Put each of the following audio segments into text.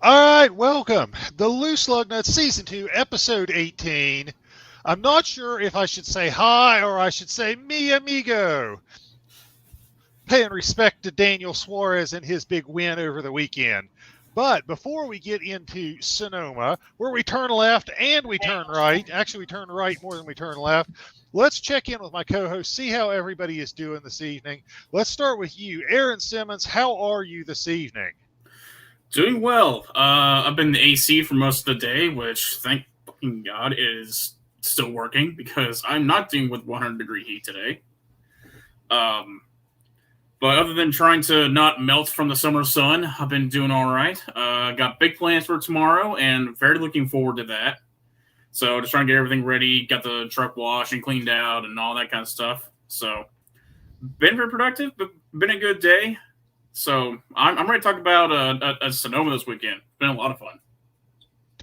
All right, welcome. The Loose Lug Nuts Season 2, Episode 18. I'm not sure if I should say hi or I should say mi amigo. Paying respect to Daniel Suarez and his big win over the weekend. But before we get into Sonoma, where we turn left and we turn right, actually, we turn right more than we turn left, let's check in with my co host, see how everybody is doing this evening. Let's start with you, Aaron Simmons. How are you this evening? Doing well. I've been in the AC for most of the day, which, thank fucking God, is still working because I'm not dealing with 100-degree heat today. Um, but other than trying to not melt from the summer sun, I've been doing all right. Got big plans for tomorrow and very looking forward to that. So just trying to get everything ready, got the truck washed and cleaned out and all that kind of stuff. So been very productive, but been a good day. So I'm ready to talk about Sonoma this weekend. Been a lot of fun.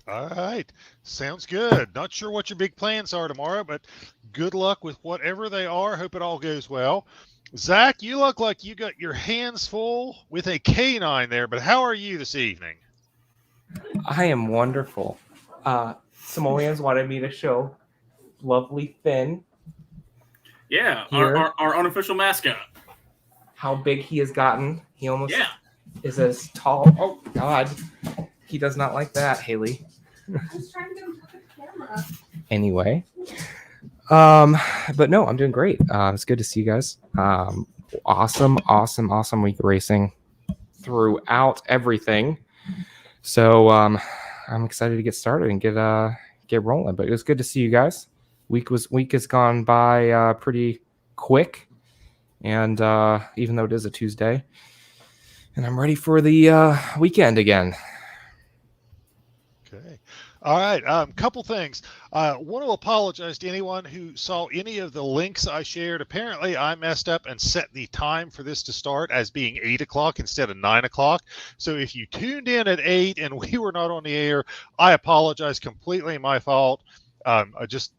All right. Sounds good. Not sure what your big plans are tomorrow, but good luck with whatever they are. Hope it all goes well. Zach, you look like you got your hands full with a canine there, but how are you this evening? I am wonderful. Samoans wanted me to show lovely Finn Yeah, here our unofficial mascot. how big he has gotten. He almost Yeah. is as tall. Oh, God. He does not like that, Haley. I was trying to look at the camera. Anyway. But no, I'm doing great. It's good to see you guys. Awesome week of racing throughout everything. So I'm excited to get started and get rolling. But it was good to see you guys. Week has gone by pretty quick, and even though it is a Tuesday, and I'm ready for the weekend again. Okay. All right. Couple things. Want to apologize to anyone who saw any of the links I shared. Apparently, I messed up and set the time for this to start as being 8 o'clock instead of 9 o'clock. So if you tuned in at 8 and we were not on the air, I apologize. Completely my fault. I just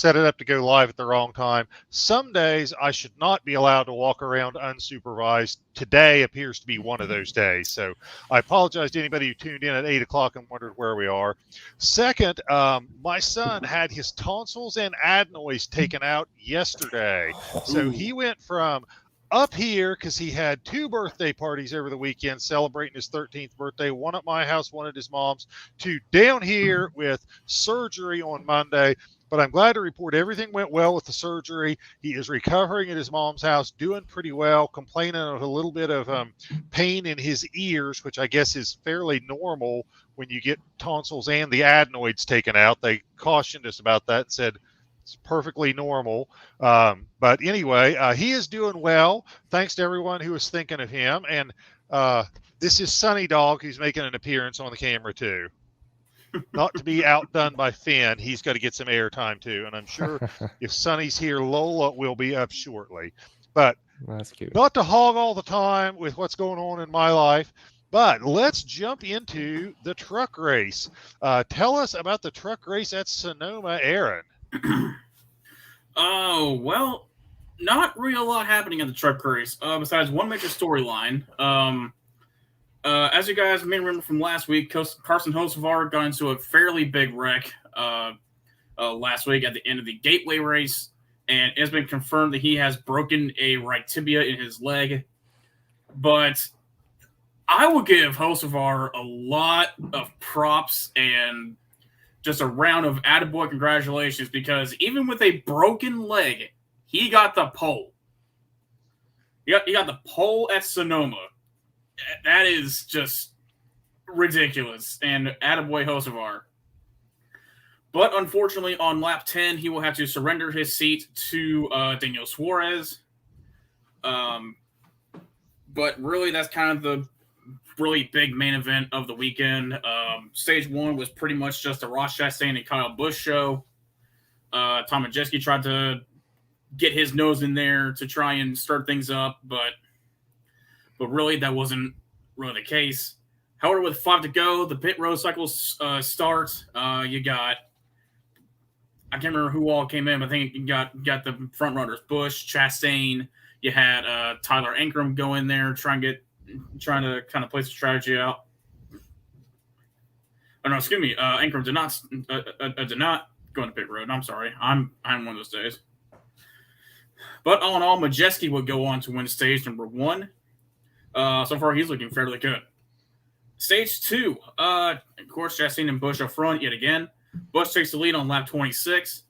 set it up to go live at the wrong time. Some days I should not be allowed to walk around unsupervised. Today appears to be one of those days. So I apologize to anybody who tuned in at 8 o'clock and wondered where we are. Second, my son had his tonsils and adenoids taken out yesterday. So he went from up here because he had two birthday parties over the weekend celebrating his 13th birthday, one at my house, one at his mom's, to down here with surgery on Monday. But I'm glad to report everything went well with the surgery. He is recovering at his mom's house, doing pretty well, complaining of a little bit of pain in his ears, which I guess is fairly normal when you get tonsils and the adenoids taken out. They cautioned us about that and said it's perfectly normal. But anyway, he is doing well. Thanks to everyone who was thinking of him. And this is Sunny Dog, who's making an appearance on the camera, too. Not to be outdone by Finn. He's got to get some airtime, too. And I'm sure if Sunny's here, Lola will be up shortly. But That's cute. not to hog all the time with what's going on in my life. But let's jump into the truck race. Tell us about the truck race at Sonoma, Aaron. Oh, well, not really a lot happening in the truck race besides one major storyline. As you guys may remember from last week, Carson Hocevar got into a fairly big wreck last week at the end of the Gateway race, and it's been confirmed that he has broken a right tibia in his leg. But I will give Hocevar a lot of props and just a round of attaboy congratulations, because even with a broken leg, he got the pole. He got the pole at Sonoma. That is just ridiculous. And attaboy Hocevar. But unfortunately, on lap 10, he will have to surrender his seat to Daniel Suarez. But really, that's kind of the really big main event of the weekend. Stage one was pretty much just a Ross Chastain and Kyle Busch show. Tom Majeski tried to get his nose in there to try and start things up, but really that wasn't really the case. However, with 5 to go, the pit road cycles start. You got, I can't remember who all came in, but I think you got the front runners, Busch, Chastain. You had Tyler Ankrum go in there trying to kind of place a strategy out. Oh no, excuse me. Ankrum did not go into pit road. I'm sorry. I'm one of those days. But all in all, Majeski would go on to win stage number 1. So far, he's looking fairly good. Stage 2, of course, Chastain and Busch up front yet again. Busch takes the lead on lap 26.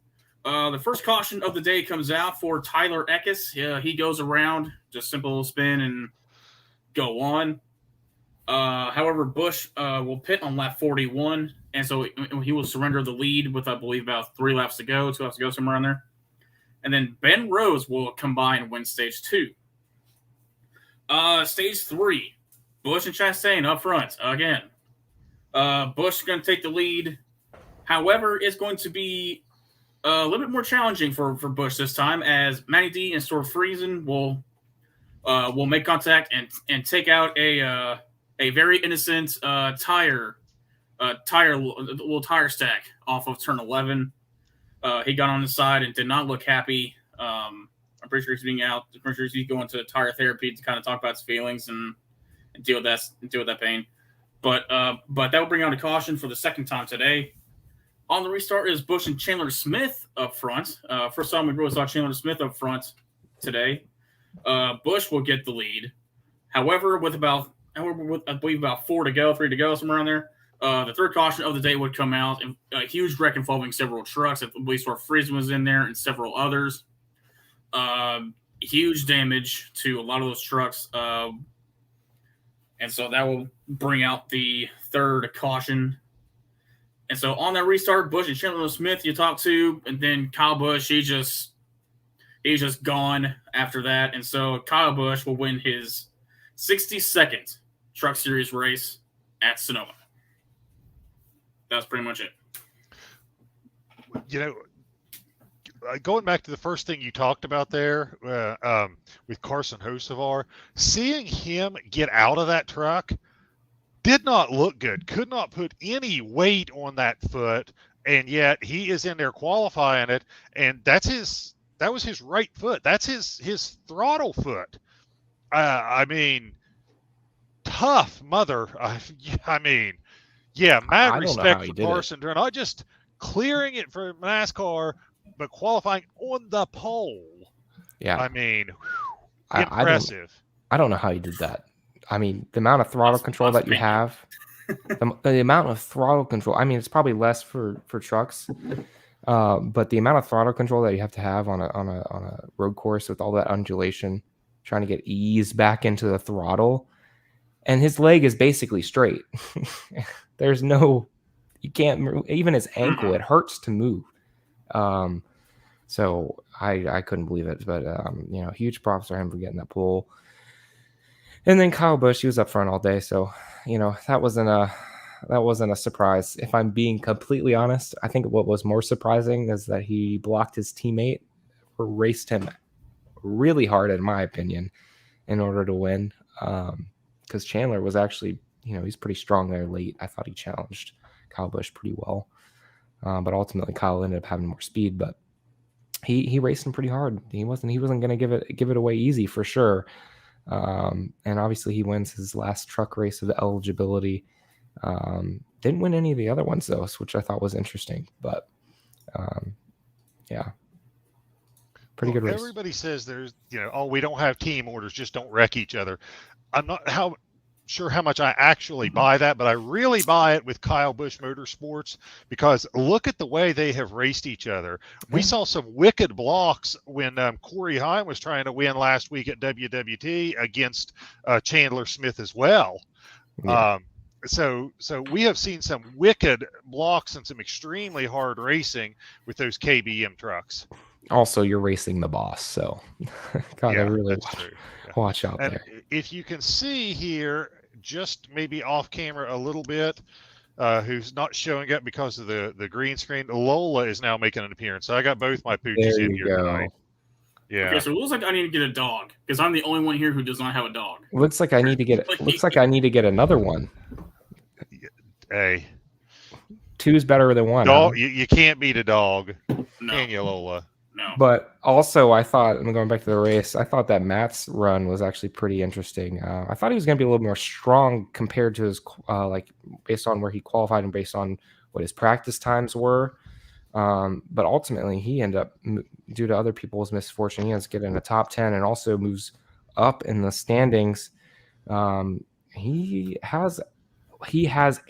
The first caution of the day comes out for Tyler Eckes. He goes around, just simple spin and go on. However, Busch will pit on lap 41, and so he will surrender the lead with, I believe, about 2 laps to go, somewhere around there. And then Ben Rose will combine and win stage 2. Stage 3, Busch and Chastain up front again. Busch is going to take the lead. However, it's going to be a little bit more challenging for Busch this time, as Matty D and Store Friesen will make contact and take out a very innocent little tire stack off of turn 11. He got on the side and did not look happy. I'm pretty sure he's being out. I'm pretty sure he's going to tire therapy to kind of talk about his feelings and deal with that pain. But that will bring out a caution for the second time today. On the restart is Busch and Chandler Smith up front. First time we really saw Chandler Smith up front today. Busch will get the lead. However, with I believe about 3 to go, somewhere around there. The third caution of the day would come out. A huge wreck involving several trucks. I believe Store Friesen was in there and several others. Huge damage to a lot of those trucks. And so that will bring out the third caution. And so on that restart, Busch and Chandler Smith you talk to, and then Kyle Busch, he's just gone after that. And so Kyle Busch will win his 62nd Truck Series race at Sonoma. That's pretty much it. Going back to the first thing you talked about there with Carson Hocevar, seeing him get out of that truck did not look good. Could not put any weight on that foot, and yet he is in there qualifying it, and that was his right foot. That's his throttle foot. I mean, tough mother. Mad respect for Carson Durant. Not just clearing it for NASCAR, but qualifying on the pole. Yeah. I mean, impressive. I don't know how he did that. I mean, the amount of throttle control that you have, the amount of throttle control, I mean, it's probably less for trucks, but the amount of throttle control that you have to have on a road course with all that undulation, trying to get ease back into the throttle, and his leg is basically straight. You can't move, even his ankle, it hurts to move. So I couldn't believe it, but huge props for him for getting that pole. And then Kyle Busch, he was up front all day, so that wasn't a surprise. If I'm being completely honest, I think what was more surprising is that he blocked his teammate or raced him really hard, in my opinion, in order to win. Because Chandler was actually, he's pretty strong there late. I thought he challenged Kyle Busch pretty well, but ultimately Kyle ended up having more speed. But he raced him pretty hard. He wasn't going to give it away easy for sure. And obviously he wins his last truck race of eligibility. Didn't win any of the other ones though, which I thought was interesting, but pretty good race. Everybody says there's, we don't have team orders, just don't wreck each other. I'm not sure how much I actually buy that, but I really buy it with Kyle Busch Motorsports, because look at the way they have raced each other. We saw some wicked blocks when Corey Heim was trying to win last week at WWT against Chandler Smith as well. Yeah. So we have seen some wicked blocks and some extremely hard racing with those KBM trucks. Also, you're racing the boss, so gotta really watch out and there. If you can see here, just maybe off camera a little bit, who's not showing up because of the green screen, Lola is now making an appearance. So I got both my pooches in here tonight. Yeah. Okay, so it looks like I need to get a dog, because I'm the only one here who does not have a dog. Looks like I need to get another one. Hey, two's better than one. Dog, you can't beat a dog, No. can you, Lola? No. No. But also, I thought, and going back to the race, I thought that Matt's run was actually pretty interesting. I thought he was going to be a little more strong compared to his, based on where he qualified and based on what his practice times were. But ultimately, he ended up, due to other people's misfortune, he ends up getting in the top 10 and also moves up in the standings. He has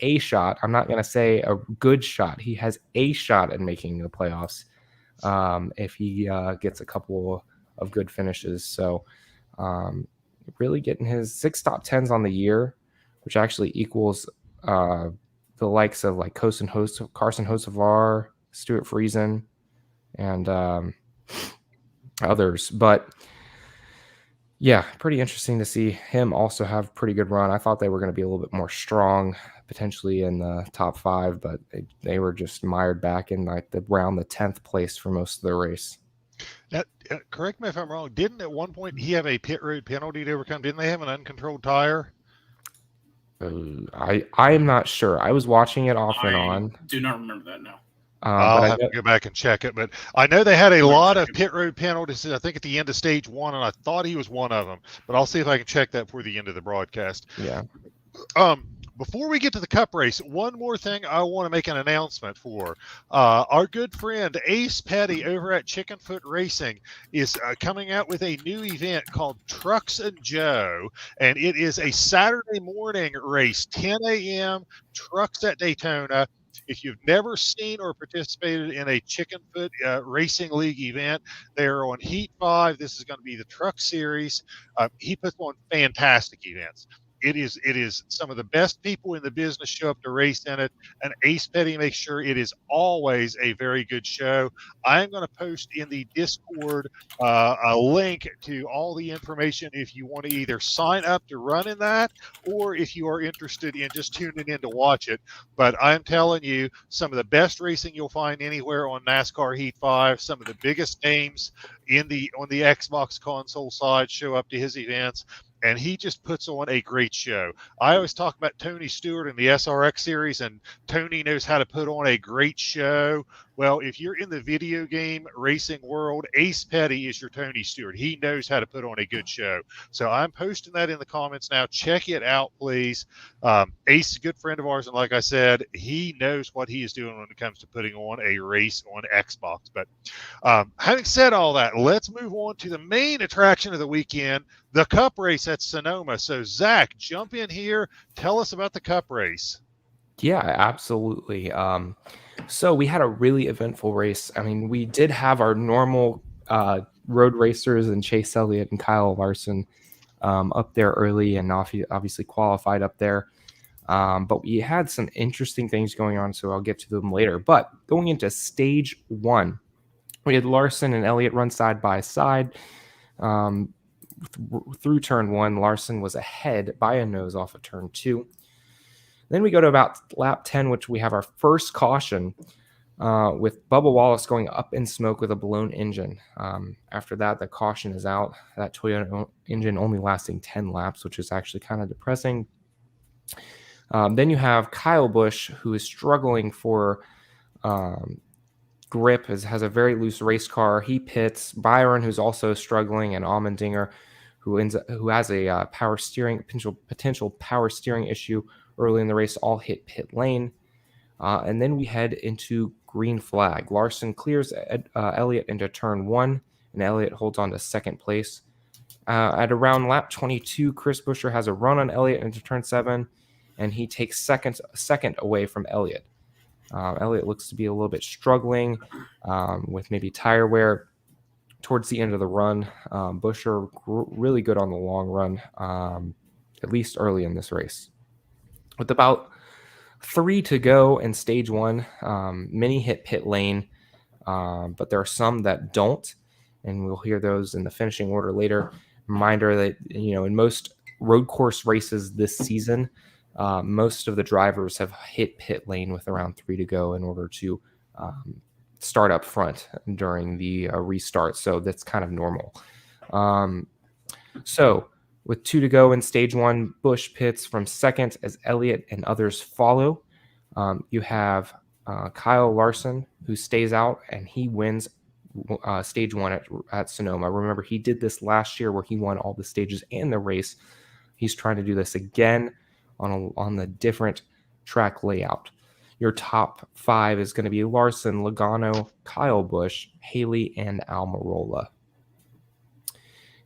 a shot. I'm not going to say a good shot. He has a shot at making the playoffs if he gets a couple of good finishes. So really getting his 6 top 10s on the year, which actually equals the likes of like Carson Hocevar, Stuart Friesen, and others. But yeah, pretty interesting to see him also have a pretty good run. I thought they were going to be a little bit more strong, potentially in the top 5, but they were just mired back in like around the 10th place for most of the race. Now, correct me if I'm wrong. Didn't at one point he have a pit road penalty to overcome? Didn't they have an uncontrolled tire? I am not sure. I was watching it off and on. Do not remember that now. I'll have to go back and check it, but I know they had a lot of pit road penalties, I think, at the end of stage 1, and I thought he was one of them, but I'll see if I can check that before the end of the broadcast. Yeah. Before we get to the cup race, one more thing I want to make an announcement for. Our good friend Ace Petty over at Chickenfoot Racing is coming out with a new event called Trucks and Joe, and it is a Saturday morning race, 10 a.m., Trucks at Daytona. If you've never seen or participated in a Chickenfoot Racing League event, they're on Heat 5. This is going to be the Truck Series. He puts on fantastic events. It is some of the best people in the business show up to race in it, and Ace Petty makes sure it is always a very good show. I'm going to post in the Discord a link to all the information if you want to either sign up to run in that or if you are interested in just tuning in to watch it. But I'm telling you, some of the best racing you'll find anywhere on NASCAR Heat 5, some of the biggest names on the Xbox console side show up to his events. And he just puts on a great show. I always talk about Tony Stewart in the SRX series, and Tony knows how to put on a great show. Well, if you're in the video game racing world, Ace Petty is your Tony Stewart. He knows how to put on a good show. So I'm posting that in the comments now. Check it out, please. Ace is a good friend of ours, and like I said, he knows what he is doing when it comes to putting on a race on Xbox. But having said all that, let's move on to the main attraction of the weekend, the Cup race at Sonoma. So, Zach, jump in here. Tell us about the Cup race. Yeah, absolutely. So we had a really eventful race. I mean, we did have our normal road racers and Chase Elliott and Kyle Larson up there early and obviously qualified up there. But we had some interesting things going on, so I'll get to them later. But going into stage 1, we had Larson and Elliott run side by side. Through turn 1, Larson was ahead by a nose off of turn 2. Then we go to about lap 10, which we have our first caution with Bubba Wallace going up in smoke with a blown engine. After that, the caution is out. That Toyota engine only lasting 10 laps, which is actually kind of depressing. Then you have Kyle Busch, who is struggling for grip, has a very loose race car. He pits. Byron, who's also struggling, and Allmendinger, who has a potential power steering issue early in the race, all hit pit lane. And then we head into green flag. Larson clears Elliott into turn 1, and Elliott holds on to second place. At around lap 22, Chris Buescher has a run on Elliott into turn 7, and he takes second away from Elliott. Elliott looks to be a little bit struggling with maybe tire wear towards the end of the run. Buescher really good on the long run, at least early in this race. With about 3 to go in stage 1, many hit pit lane, but there are some that don't, and we'll hear those in the finishing order later. Reminder that, in most road course races this season, most of the drivers have hit pit lane with around 3 to go in order to start up front during the restart. So that's kind of normal. So with 2 to go in stage 1, Busch pits from second as Elliott and others follow. You have Kyle Larson, who stays out, and he wins stage one at Sonoma. Remember, he did this last year where he won all the stages and the race. He's trying to do this again on the different track layout. Your top 5 is going to be Larson, Logano, Kyle Busch, Haley, and Almirola.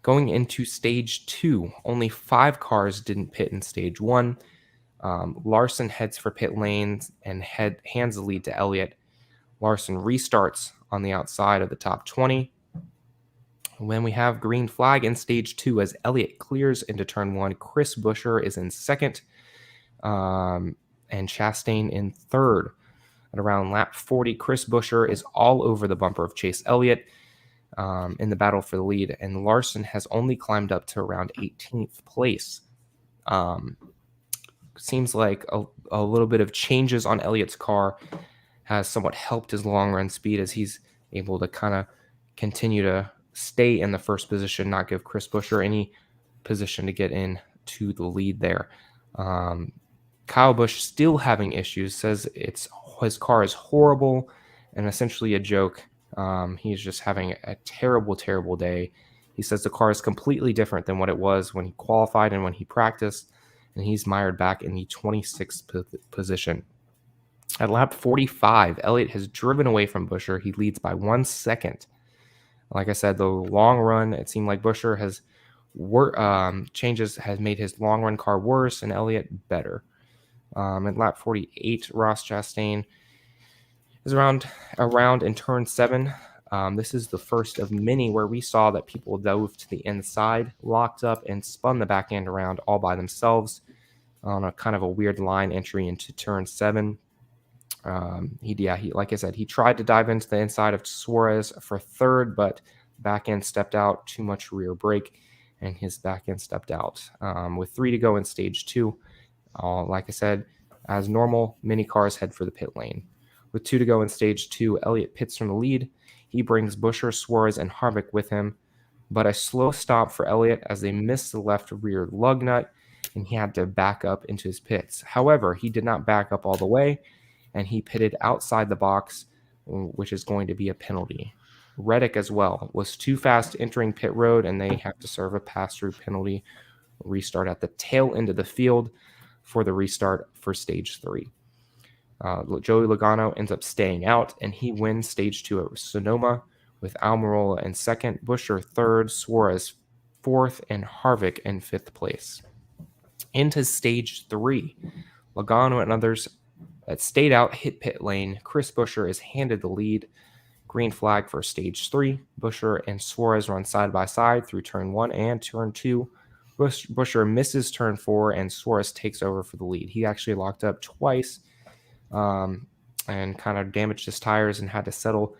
Going into stage 2, only 5 cars didn't pit in stage 1. Larson heads for pit lanes and hands the lead to Elliott. Larson restarts on the outside of the top 20. When we have green flag in stage 2 as Elliott clears into turn 1, Chris Buescher is in second, and Chastain in third. At around lap 40, Chris Buescher is all over the bumper of Chase Elliott in the battle for the lead, and Larson has only climbed up to around 18th place. Seems like a little bit of changes on Elliott's car has somewhat helped his long run speed as he's able to kind of continue to stay in the first position, not give Chris Buescher any position to get in to the lead there. Kyle Busch still having issues, says his car is horrible and essentially a joke. He's just having a terrible, terrible day. He says the car is completely different than what it was when he qualified and when he practiced, and he's mired back in the 26th position. At lap 45, Elliott has driven away from Buescher. He leads by 1 second. Like I said, the long run, it seemed like Buescher has made his long run car worse and Elliott better. At lap 48, Ross Chastain is around in turn 7. This is the first of many where we saw that people dove to the inside, locked up, and spun the back end around all by themselves on a kind of a weird line entry into turn 7. He like I said, he tried to dive into the inside of Suarez for third, but back end stepped out, too much rear brake, and his back end stepped out. With 3 to go in stage 2, like I said, as normal, many cars head for the pit lane. With 2 to go in stage 2, Elliott pits from the lead. He brings Buescher, Suarez, and Harvick with him, but a slow stop for Elliott as they missed the left rear lug nut, and he had to back up into his pits. However, he did not back up all the way, and he pitted outside the box, which is going to be a penalty. Reddick as well was too fast entering pit road, and they have to serve a pass-through penalty restart at the tail end of the field for the restart for stage 3. Joey Logano ends up staying out, and he wins stage 2 at Sonoma with Almirola in second, Buescher third, Suarez fourth, and Harvick in 5th place. Into stage 3, Logano and others that stayed out hit pit lane. Chris Buescher is handed the lead. Green flag for stage 3. Buescher and Suarez run side by side through turn 1 and turn 2. Buescher misses turn 4, and Suarez takes over for the lead. He actually locked up twice and kind of damaged his tires and had to settle.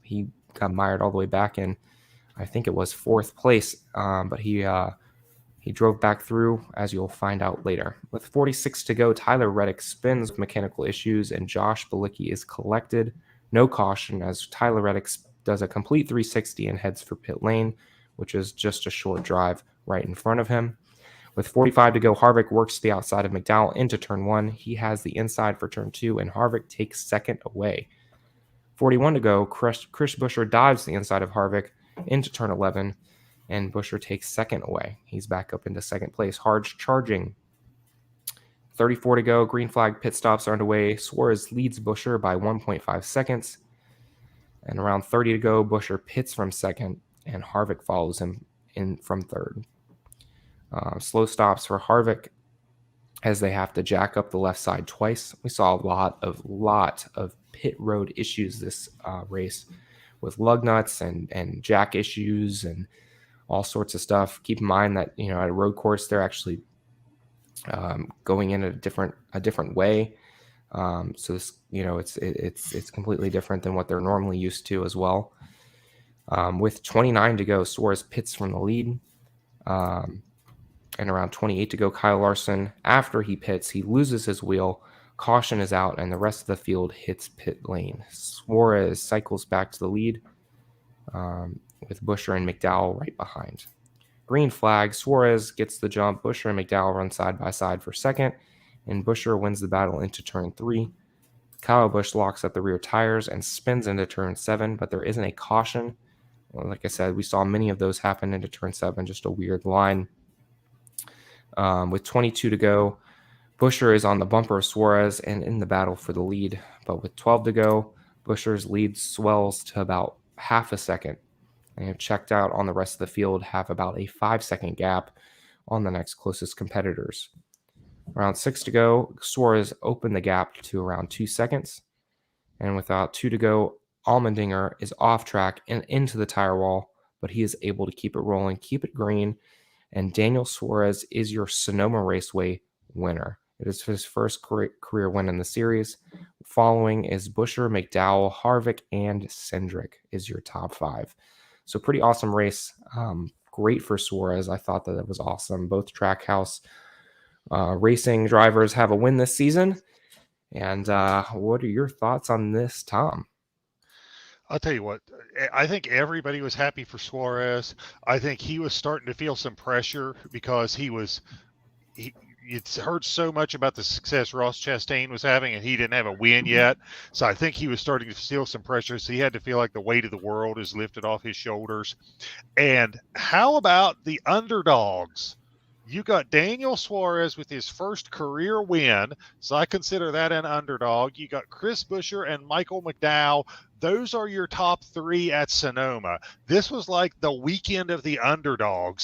He got mired all the way back in, I think it was 4th place, but he drove back through, as you'll find out later. With 46 to go, Tyler Reddick spins with mechanical issues, and Josh Bilicki is collected. No caution as Tyler Reddick does a complete 360 and heads for pit lane, which is just a short drive right in front of him. With 45 to go, Harvick works to the outside of McDowell into turn 1. He has the inside for turn 2, and Harvick takes second away. 41 to go, Chris Buescher dives the inside of Harvick into turn 11, and Buescher takes second away. He's back up into second place, hard charging. 34 to go, green flag pit stops are underway. Suarez leads Buescher by 1.5 seconds. And around 30 to go, Buescher pits from second, and Harvick follows him in from third. Slow stops for Harvick as they have to jack up the left side twice. We saw a lot of pit road issues this race with lug nuts and jack issues and all sorts of stuff. Keep in mind that, at a road course, they're actually going in a different way. So this, it's completely different than what they're normally used to as well. With 29 to go, Suarez pits from the lead. And around 28 to go, Kyle Larson, after he pits, he loses his wheel. Caution is out, and the rest of the field hits pit lane. Suarez cycles back to the lead with Buescher and McDowell right behind. Green flag, Suarez gets the jump. Buescher and McDowell run side by side for second, and Buescher wins the battle into turn 3. Kyle Busch locks up the rear tires and spins into turn 7, but there isn't a caution. Well, like I said, we saw many of those happen into turn 7, just a weird line. With 22 to go, Buescher is on the bumper of Suarez and in the battle for the lead. But with 12 to go, Buescher's lead swells to about half a second. And have checked out on the rest of the field, have about a 5-second gap on the next closest competitors. Around 6 to go, Suarez opened the gap to around 2 seconds. And without 2 to go, Allmendinger is off track and into the tire wall, but he is able to keep it rolling, keep it green, and Daniel Suarez is your Sonoma Raceway winner. It is his first career win in the series. Following is Buescher, McDowell, Harvick, and Cindric is your top 5. So pretty awesome race. Great for Suarez. I thought that it was awesome. Both Trackhouse racing drivers have a win this season. And what are your thoughts on this, Tom? I'll tell you what, I think everybody was happy for Suarez. I think he was starting to feel some pressure because it's heard so much about the success Ross Chastain was having, and he didn't have a win yet. So I think he was starting to feel some pressure. So he had to feel like the weight of the world is lifted off his shoulders. And how about the underdogs? You got Daniel Suarez with his first career win, so I consider that an underdog. You got Chris Buescher and Michael McDowell. Those are your top 3 at Sonoma. This was like the weekend of the underdogs.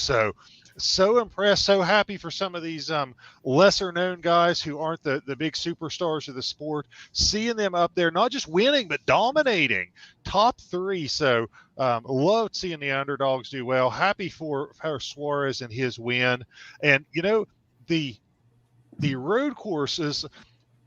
So impressed, so happy for some of these lesser known guys who aren't the big superstars of the sport, seeing them up there, not just winning, but dominating. Top 3. So loved seeing the underdogs do well. Happy for Suarez and his win. And, the road courses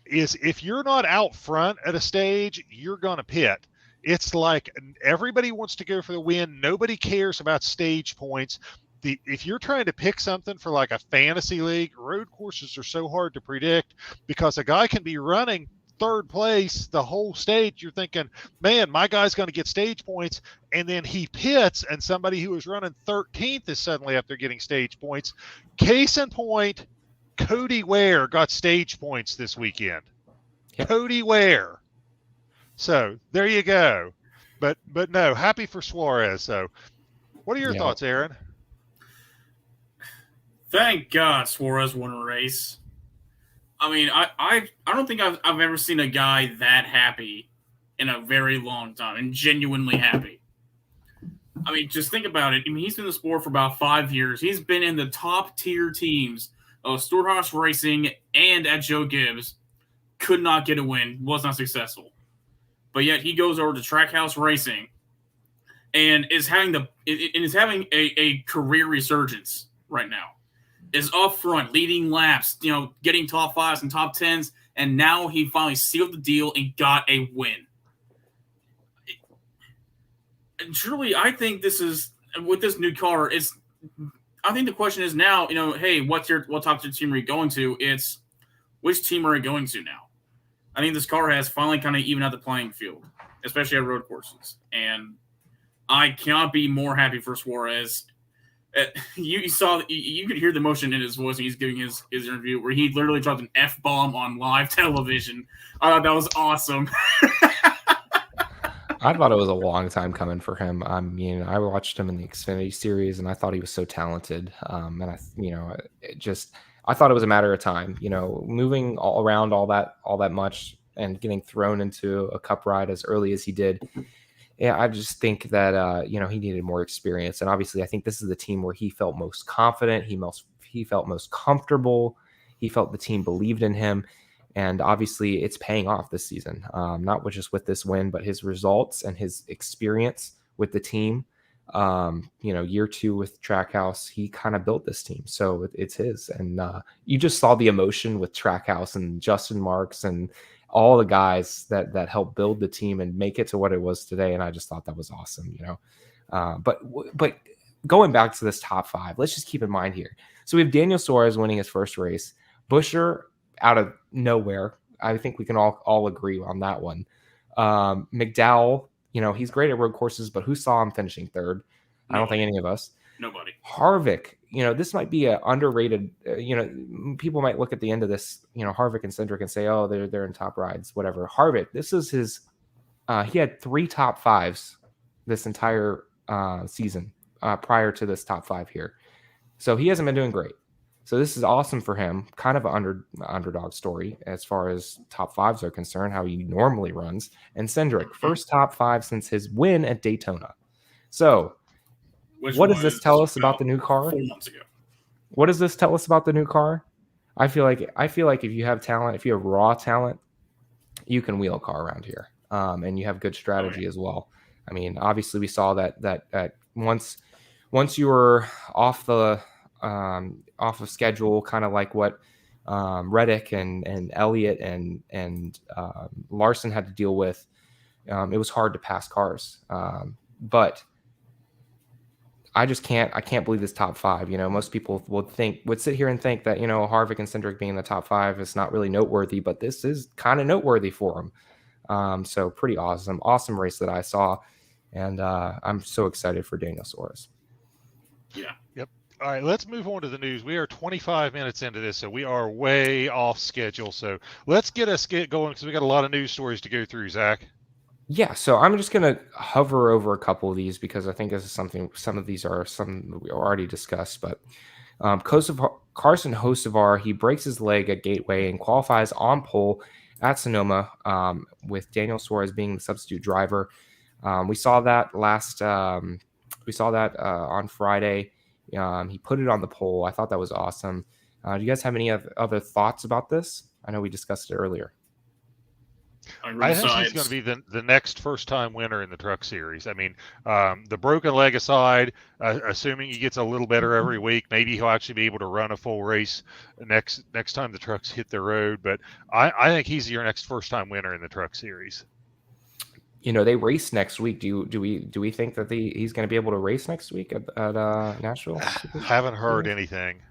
is if you're not out front at a stage, you're going to pit. It's like everybody wants to go for the win. Nobody cares about stage points. If you're trying to pick something for like a fantasy league, road courses are so hard to predict because a guy can be running 3rd place the whole stage. You're thinking, man, my guy's going to get stage points. And then he pits and somebody who was running 13th is suddenly up there getting stage points. Case in point, Cody Ware got stage points this weekend. Yep. Cody Ware. So there you go. But no, happy for Suarez. So what are your thoughts, Aaron? Thank God Suarez won a race. I mean, I don't think I've ever seen a guy that happy in a very long time and genuinely happy. I mean, just think about it. I mean, he's been in the sport for about 5 years. He's been in the top tier teams of Stewart-Haas Racing and at Joe Gibbs. Could not get a win. Was not successful. But yet he goes over to Trackhouse Racing and is having a career resurgence right now. Is up front, leading laps, getting top 5s and top 10s, and now he finally sealed the deal and got a win. And truly, I think this is, with this new car, I think the question is now, hey, what top 2 team are you going to? It's, which team are you going to now? I think this car has finally kind of evened out the playing field, especially at road courses. And I cannot be more happy for Suarez. You could hear the emotion in his voice when he's giving his interview, where he literally dropped an F-bomb on live television. I thought that was awesome. I thought it was a long time coming for him. I mean, I watched him in the Xfinity series, and I thought he was so talented. And I thought it was a matter of time. Moving all around all that much and getting thrown into a Cup ride as early as he did. Yeah, I just think that he needed more experience, and obviously, I think this is the team where he felt most confident. He felt most comfortable. He felt the team believed in him, and obviously, it's paying off this season. Not just with this win, but his results and his experience with the team. Year 2 with Trackhouse, he kind of built this team, so it's his. And you just saw the emotion with Trackhouse and Justin Marks and all the guys that helped build the team and make it to what it was today. And I just thought that was awesome, but going back to this top 5, let's just keep in mind here. So we have Daniel Suarez winning his first race, Buescher out of nowhere. I think we can all agree on that one. McDowell, he's great at road courses, but who saw him finishing 3rd? Nobody. I don't think any of us. Nobody. Harvick, this might be an underrated, people might look at the end of this, Harvick and Cindric and say, oh, they're in top rides, whatever. Harvick, this is his, he had 3 top 5s this entire season prior to this top 5 here. So he hasn't been doing great. So this is awesome for him, kind of an underdog story as far as top 5s are concerned, how he normally runs. And Cindric, first top 5 since his win at Daytona. So what does this tell us about the new car? 4 months ago. What does this tell us about the new car? I feel like if you have talent, if you have raw talent, you can wheel a car around here, and you have good strategy as well. I mean, obviously, we saw that once you were off of schedule, kind of like what Reddick and Elliott and Larson had to deal with. It was hard to pass cars, but I can't believe this top 5. Most people would sit here and think that, Harvick and Cindric being in the top 5 is not really noteworthy, but this is kind of noteworthy for them. So pretty awesome race that I saw. And I'm so excited for Daniel Suarez. Yeah. Yep. All right, let's move on to the news. We are 25 minutes into this, so we are way off schedule. So let's get going because we got a lot of news stories to go through, Zach. Yeah, so I'm just going to hover over a couple of these because I think this is some of these are some we already discussed. But Carson Hocevar, he breaks his leg at Gateway and qualifies on pole at Sonoma, with Daniel Suarez being the substitute driver. We saw that on Friday. He put it on the pole. I thought that was awesome. Do you guys have any other thoughts about this? I know we discussed it earlier. I think he's going to be the next first-time winner in the Truck Series. I mean, the broken leg aside, assuming he gets a little better every week, maybe he'll actually be able to run a full race next time the trucks hit the road. But I think he's your next first-time winner in the Truck Series. They race next week. Do we think that he's going to be able to race next week at Nashville? Haven't heard anything.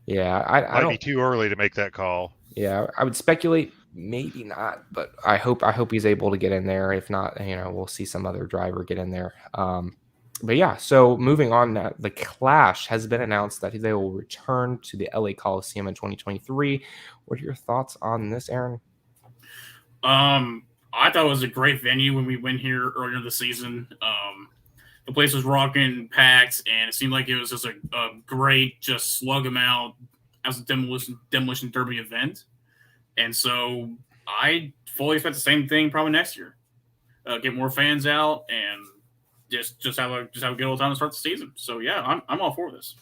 Yeah, I might be too early to make that call. Yeah, I would speculate maybe not, but I hope he's able to get in there. If not, we'll see some other driver get in there. But yeah, so moving on, the Clash has been announced that they will return to the LA Coliseum in 2023. What are your thoughts on this, Aaron? I thought it was a great venue when we went here earlier in the season. The place was rocking, packed, and it seemed like it was just a great, just slug 'em out as a demolition derby event. And so I fully expect the same thing probably next year. Get more fans out and just have a good old time to start the season. So yeah, I'm all for this.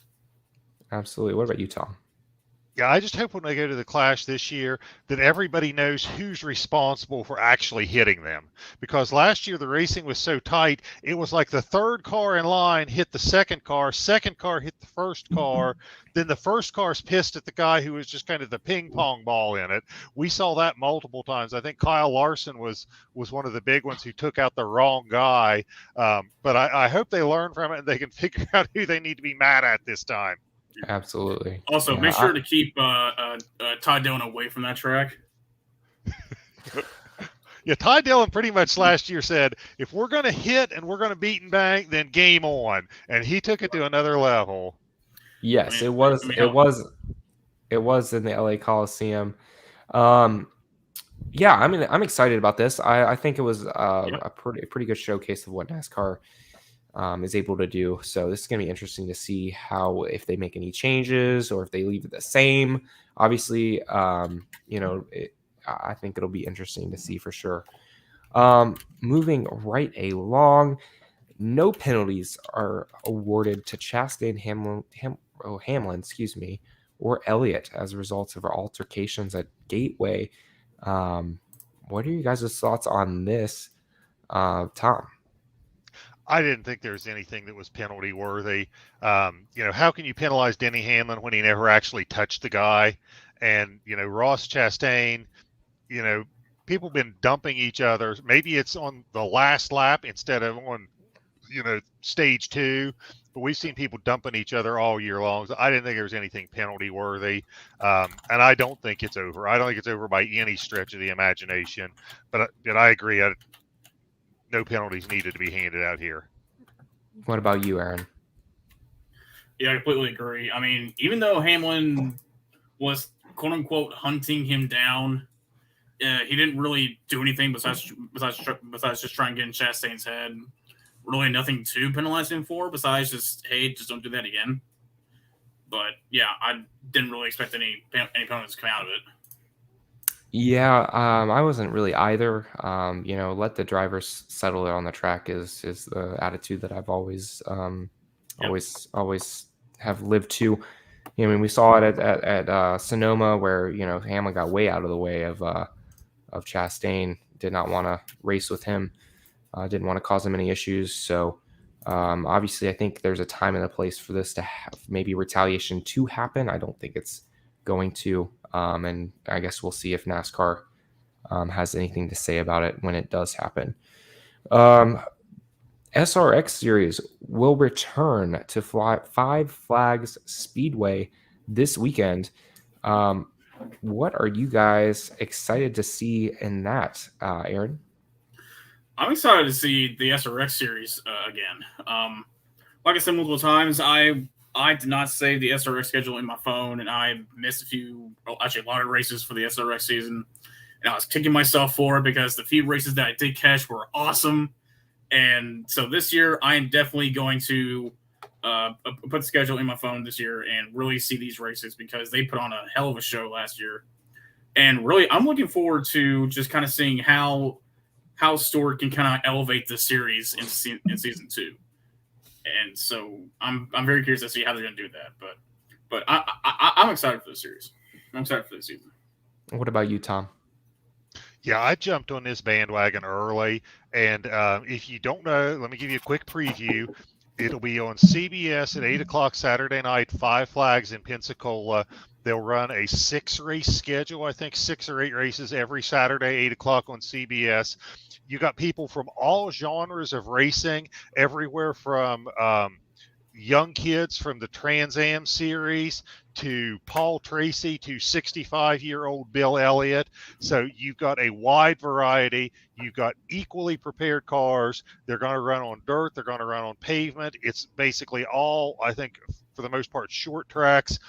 Absolutely. What about you, Tom? Yeah, I just hope when they go to the Clash this year that everybody knows who's responsible for actually hitting them. Because last year the racing was so tight, it was like the third car in line hit the second car hit the first car, then the first car's pissed at the guy who was just kind of the ping pong ball in it. We saw that multiple times. I think Kyle Larson was one of the big ones who took out the wrong guy. But I hope they learn from it and they can figure out who they need to be mad at this time. Absolutely. Also, make sure to keep Ty Dillon away from that track. Yeah, Ty Dillon pretty much last year said, if we're going to hit and we're going to beat and bang, then game on. And he took it to another level. Yes, it was in the LA Coliseum. Yeah, I mean, I'm excited about this. I think it was a pretty good showcase of what NASCAR is able to do. So this is going to be interesting to see if they make any changes or if they leave it the same. Obviously, I think it'll be interesting to see for sure. Moving right along, no penalties are awarded to Chastain, Hamlin, or Elliott as a result of our altercations at Gateway. What are you guys' thoughts on this, Tom? I didn't think there was anything that was penalty worthy. How can you penalize Denny Hamlin when he never actually touched the guy? And, Ross Chastain, people have been dumping each other. Maybe it's on the last lap instead of on, stage 2. But we've seen people dumping each other all year long. So I didn't think there was anything penalty worthy. And I don't think it's over. I don't think it's over by any stretch of the imagination. But I agree. No penalties needed to be handed out here. What about you, Aaron? Yeah, I completely agree. I mean, even though Hamlin was quote unquote hunting him down, he didn't really do anything besides just trying to get in Chastain's head. Really, nothing to penalize him for besides just, hey, just don't do that again. But yeah, I didn't really expect any penalties to come out of it. Yeah, I wasn't really either. Let the drivers settle it on the track is the attitude that I've always always have lived to. I mean, we saw it at Sonoma where Hamlin got way out of the way of Chastain. Did not want to race with him. Didn't want to cause him any issues. So obviously, I think there's a time and a place for this to have maybe retaliation to happen. I don't think it's going to. And I guess we'll see if NASCAR has anything to say about it when it does happen. SRX Series will return to Five Flags Speedway this weekend. What are you guys excited to see in that, Aaron? I'm excited to see the SRX Series again. Like I said multiple times, I did not save the SRX schedule in my phone, and I missed a lot of races for the SRX season. And I was kicking myself for it because the few races that I did catch were awesome. And so this year, I am definitely going to put the schedule in my phone this year and really see these races because they put on a hell of a show last year. And really, I'm looking forward to just kind of seeing how Stewart can kind of elevate the series in season 2. And so I'm very curious to see how they're going to do that. But I'm excited for the series. I'm excited for the season. What about you, Tom? Yeah, I jumped on this bandwagon early. And if you don't know, let me give you a quick preview. It'll be on CBS at 8 o'clock Saturday night, Five Flags in Pensacola. They'll run a 6-race schedule, I think 6 or 8 races every Saturday, 8 o'clock on CBS. You got people from all genres of racing, everywhere from young kids from the Trans Am series to Paul Tracy to 65-year-old Bill Elliott. So you've got a wide variety. You've got equally prepared cars. They're going to run on dirt. They're going to run on pavement. It's basically all, I think, for the most part, short tracks.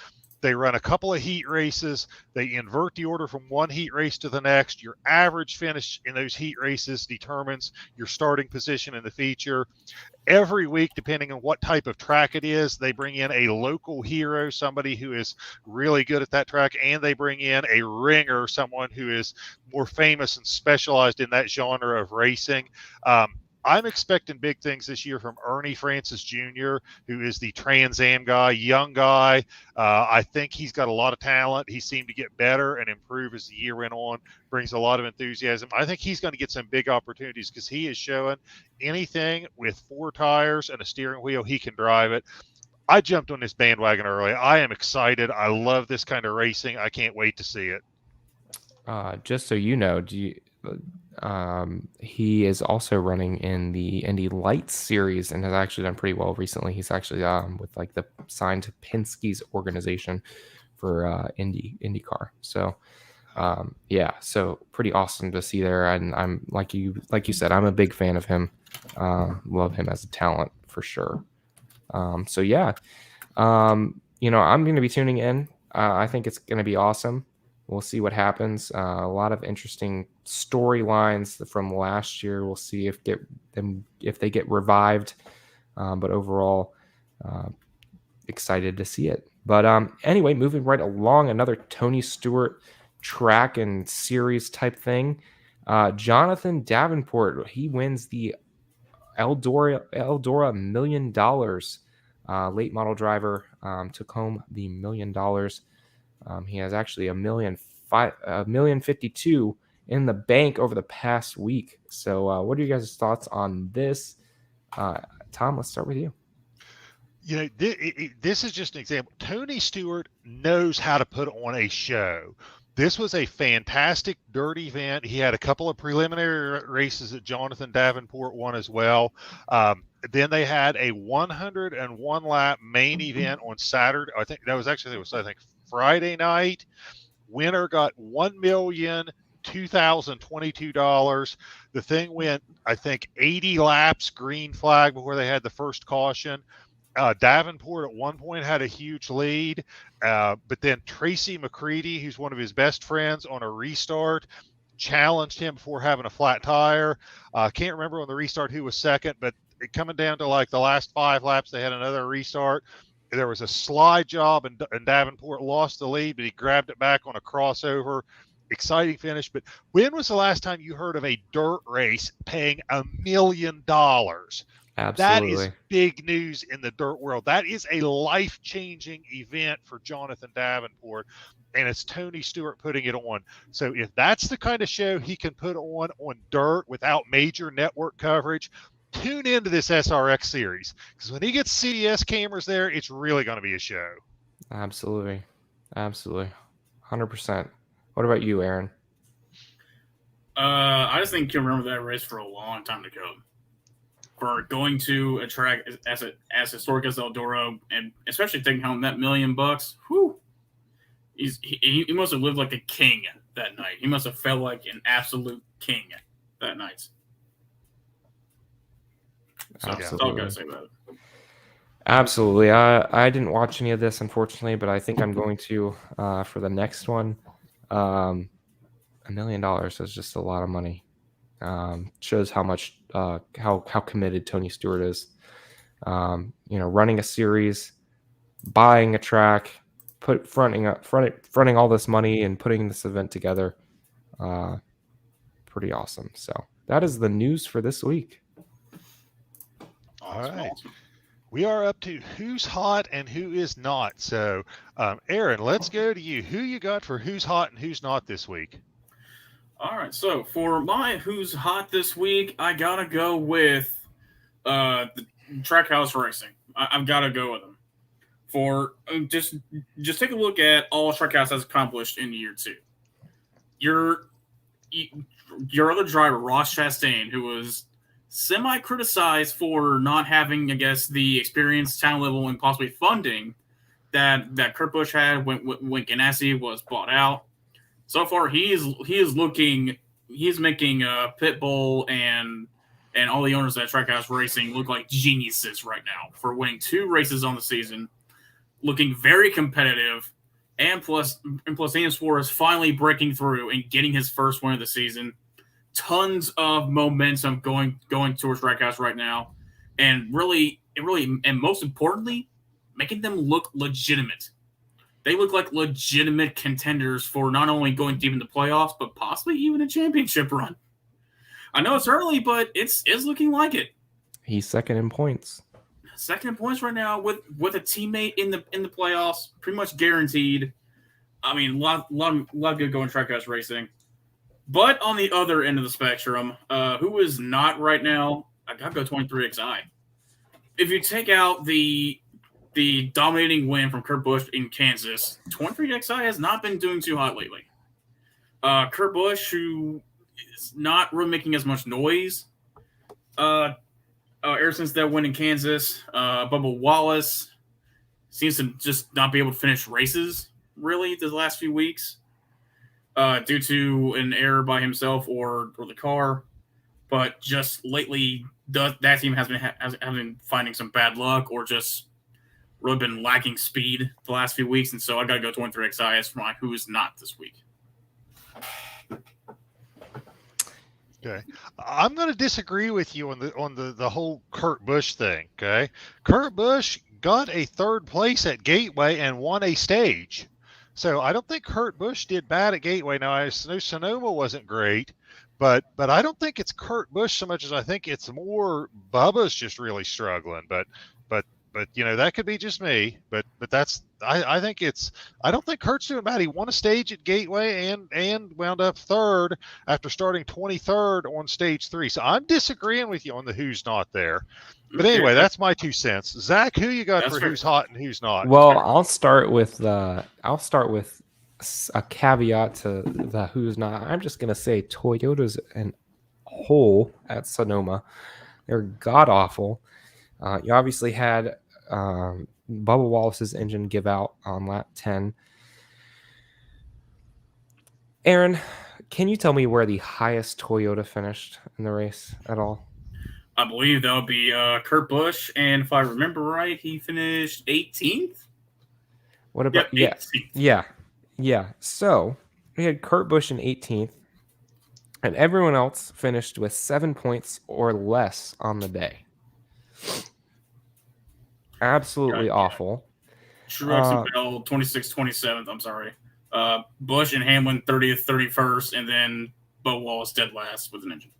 They run a couple of heat races. They invert the order from one heat race to the next. Your average finish in those heat races determines your starting position in the feature. Every week, depending on what type of track it is, they bring in a local hero, somebody who is really good at that track, and they bring in a ringer, someone who is more famous and specialized in that genre of racing. I'm expecting big things this year from Ernie Francis Jr., who is the Trans Am guy, young guy. I think he's got a lot of talent. He seemed to get better and improve as the year went on, brings a lot of enthusiasm. I think he's going to get some big opportunities because he is showing anything with 4 tires and a steering wheel, he can drive it. I jumped on this bandwagon early. I am excited. I love this kind of racing. I can't wait to see it. Just so you know, he is also running in the Indy Lights series and has actually done pretty well recently. He's actually with like the signed to Penske's organization for IndyCar. So so pretty awesome to see there. And I'm like you said, I'm a big fan of him. Love him as a talent for sure. I'm going to be tuning in. I think it's going to be awesome. We'll see what happens. A lot of interesting storylines from last year. We'll see if they get revived. But overall, excited to see it. But anyway, moving right along, another Tony Stewart track and series type thing. Jonathan Davenport, he wins the Eldora $1 million. Late model driver took home the $1 million. He has actually $1,052,000 in the bank over the past week. So what are you guys' thoughts on this? Tom, let's start with you. This is just an example. Tony Stewart knows how to put on a show. This was a fantastic dirt event. He had a couple of preliminary races that Jonathan Davenport won as well. Then they had a 101 lap main event on Saturday. I think Friday night. Winner got $1,002,022. The thing went, I think, 80 laps green flag before they had the first caution. Davenport at one point had a huge lead, but then Tracy McCready, who's one of his best friends, on a restart, challenged him before having a flat tire. Can't remember on the restart who was second, but coming down to like the last 5 laps, they had another restart. There was a slide job, and Davenport lost the lead, but he grabbed it back on a crossover. Exciting finish. But when was the last time you heard of a dirt race paying $1 million? Absolutely. That is big news in the dirt world. That is a life-changing event for Jonathan Davenport, and it's Tony Stewart putting it on. So if that's the kind of show he can put on dirt without major network coverage, tune into this SRX series, because when he gets CDS cameras there, it's really going to be a show. Absolutely. 100%. What about you, Aaron? I just think you'll remember that race for a long time to come. For going to a track as historic as Eldora, and especially taking home that $1 million, whew, he must have lived like a king that night. He must have felt like an absolute king that night. So that's all I gotta say about it. Absolutely. I didn't watch any of this, unfortunately, but I think I'm going to for the next one. $1 million is just a lot of money. Shows how much how committed Tony Stewart is. Running a series, buying a track, fronting all this money and putting this event together. Pretty awesome. So that is the news for this week. All right. We are up to who's hot and who is not. So, Aaron, let's go to you. Who you got for who's hot and who's not this week? All right. So for my who's hot this week, I gotta go with the Trackhouse Racing. I've got to go with them. For just take a look at all Trackhouse has accomplished in year 2. Your other driver, Ross Chastain, who was semi-criticized for not having, I guess, the experience, talent level, and possibly funding that Kurt Busch had when Ganassi was bought out. So far, he is making Pitbull and all the owners at Trackhouse Racing look like geniuses right now for winning 2 races on the season, looking very competitive, and plus Daniel Suarez finally breaking through and getting his first win of the season. Tons of momentum going towards Trackhouse right now, and really, and most importantly, making them look legitimate. They look like legitimate contenders for not only going deep in the playoffs, but possibly even a championship run. I know it's early, but it's looking like it. He's second in points. Second in points right now with a teammate in the playoffs, pretty much guaranteed. I mean, a lot of good going Trackhouse Racing. But on the other end of the spectrum, who is not right now, I gotta go 23XI. If you take out the dominating win from Kurt Busch in Kansas, 23XI has not been doing too hot lately. Kurt Busch, who is not really making as much noise ever since that win in Kansas. Bubba Wallace seems to just not be able to finish races, really, the last few weeks. Due to an error by himself or the car, but just lately that team has been finding some bad luck or just really been lacking speed the last few weeks, and so I got to go 23XI as for my who is not this week. Okay, I'm going to disagree with you on the whole Kurt Busch thing. Okay, Kurt Busch got a 3rd place at Gateway and won a stage. So I don't think Kurt Busch did bad at Gateway. Now, I know Sonoma wasn't great, but I don't think it's Kurt Busch so much as I think it's more Bubba's just really struggling. But that could be just me. But that's I don't think Kurt's doing bad. He won a stage at Gateway and wound up 3rd after starting 23rd on stage 3. So I'm disagreeing with you on the who's not there. But anyway, that's my 2 cents. Zach, who you got for who's hot and who's not? Well, I'll start with a caveat to the who's not. I'm just gonna say Toyota's an hole at Sonoma. They're god awful. You obviously had Bubba Wallace's engine give out on lap 10. Aaron, can you tell me where the highest Toyota finished in the race at all? I believe that would be Kurt Busch, and if I remember right, he finished 18th. What about Yep, 18th. Yeah. So we had Kurt Busch in 18th, and everyone else finished with 7 points or less on the day. Absolutely awful. Truex and Bell 26th, 27th. I'm sorry. Busch and Hamlin 30th, 31st, and then Bo Wallace dead last with an engine.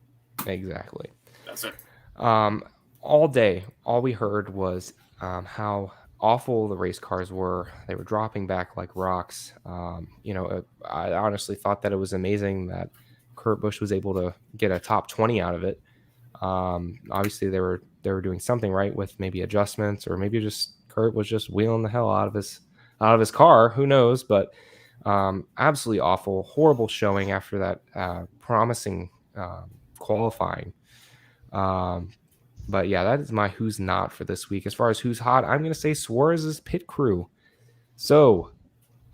Exactly. That's it. All day, all we heard was how awful the race cars were. They were dropping back like rocks. I honestly thought that it was amazing that Kurt Busch was able to get a top 20 out of it. Obviously, they were doing something right with maybe adjustments, or maybe just Kurt was just wheeling the hell out of his car. Who knows? But absolutely awful, horrible showing after that promising qualifying. But yeah, that is my who's not for this week. As far as who's hot, I'm going to say Suarez's pit crew. So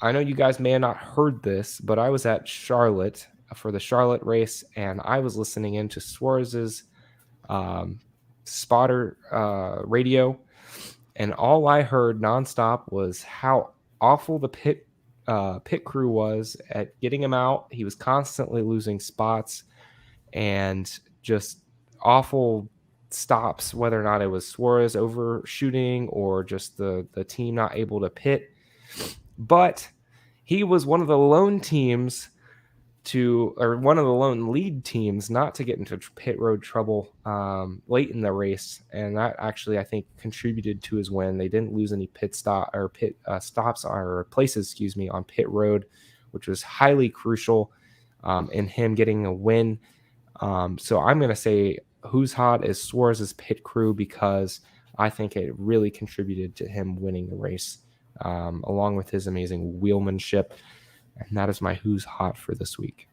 I know you guys may have not heard this, but I was at Charlotte for the Charlotte race, and I was listening into Suarez's spotter radio, and all I heard nonstop was how awful the pit crew was at getting him out. He was constantly losing spots and just awful stops, whether or not it was Suarez overshooting or just the team not able to pit. But he was one of the lone lead teams not to get into pit road trouble late in the race, and that actually I think contributed to his win. They didn't lose any pit stops or places, on pit road, which was highly crucial in him getting a win. So I'm going to say who's hot is Suarez's pit crew, because I think it really contributed to him winning the race, along with his amazing wheelmanship. And that is my who's hot for this week.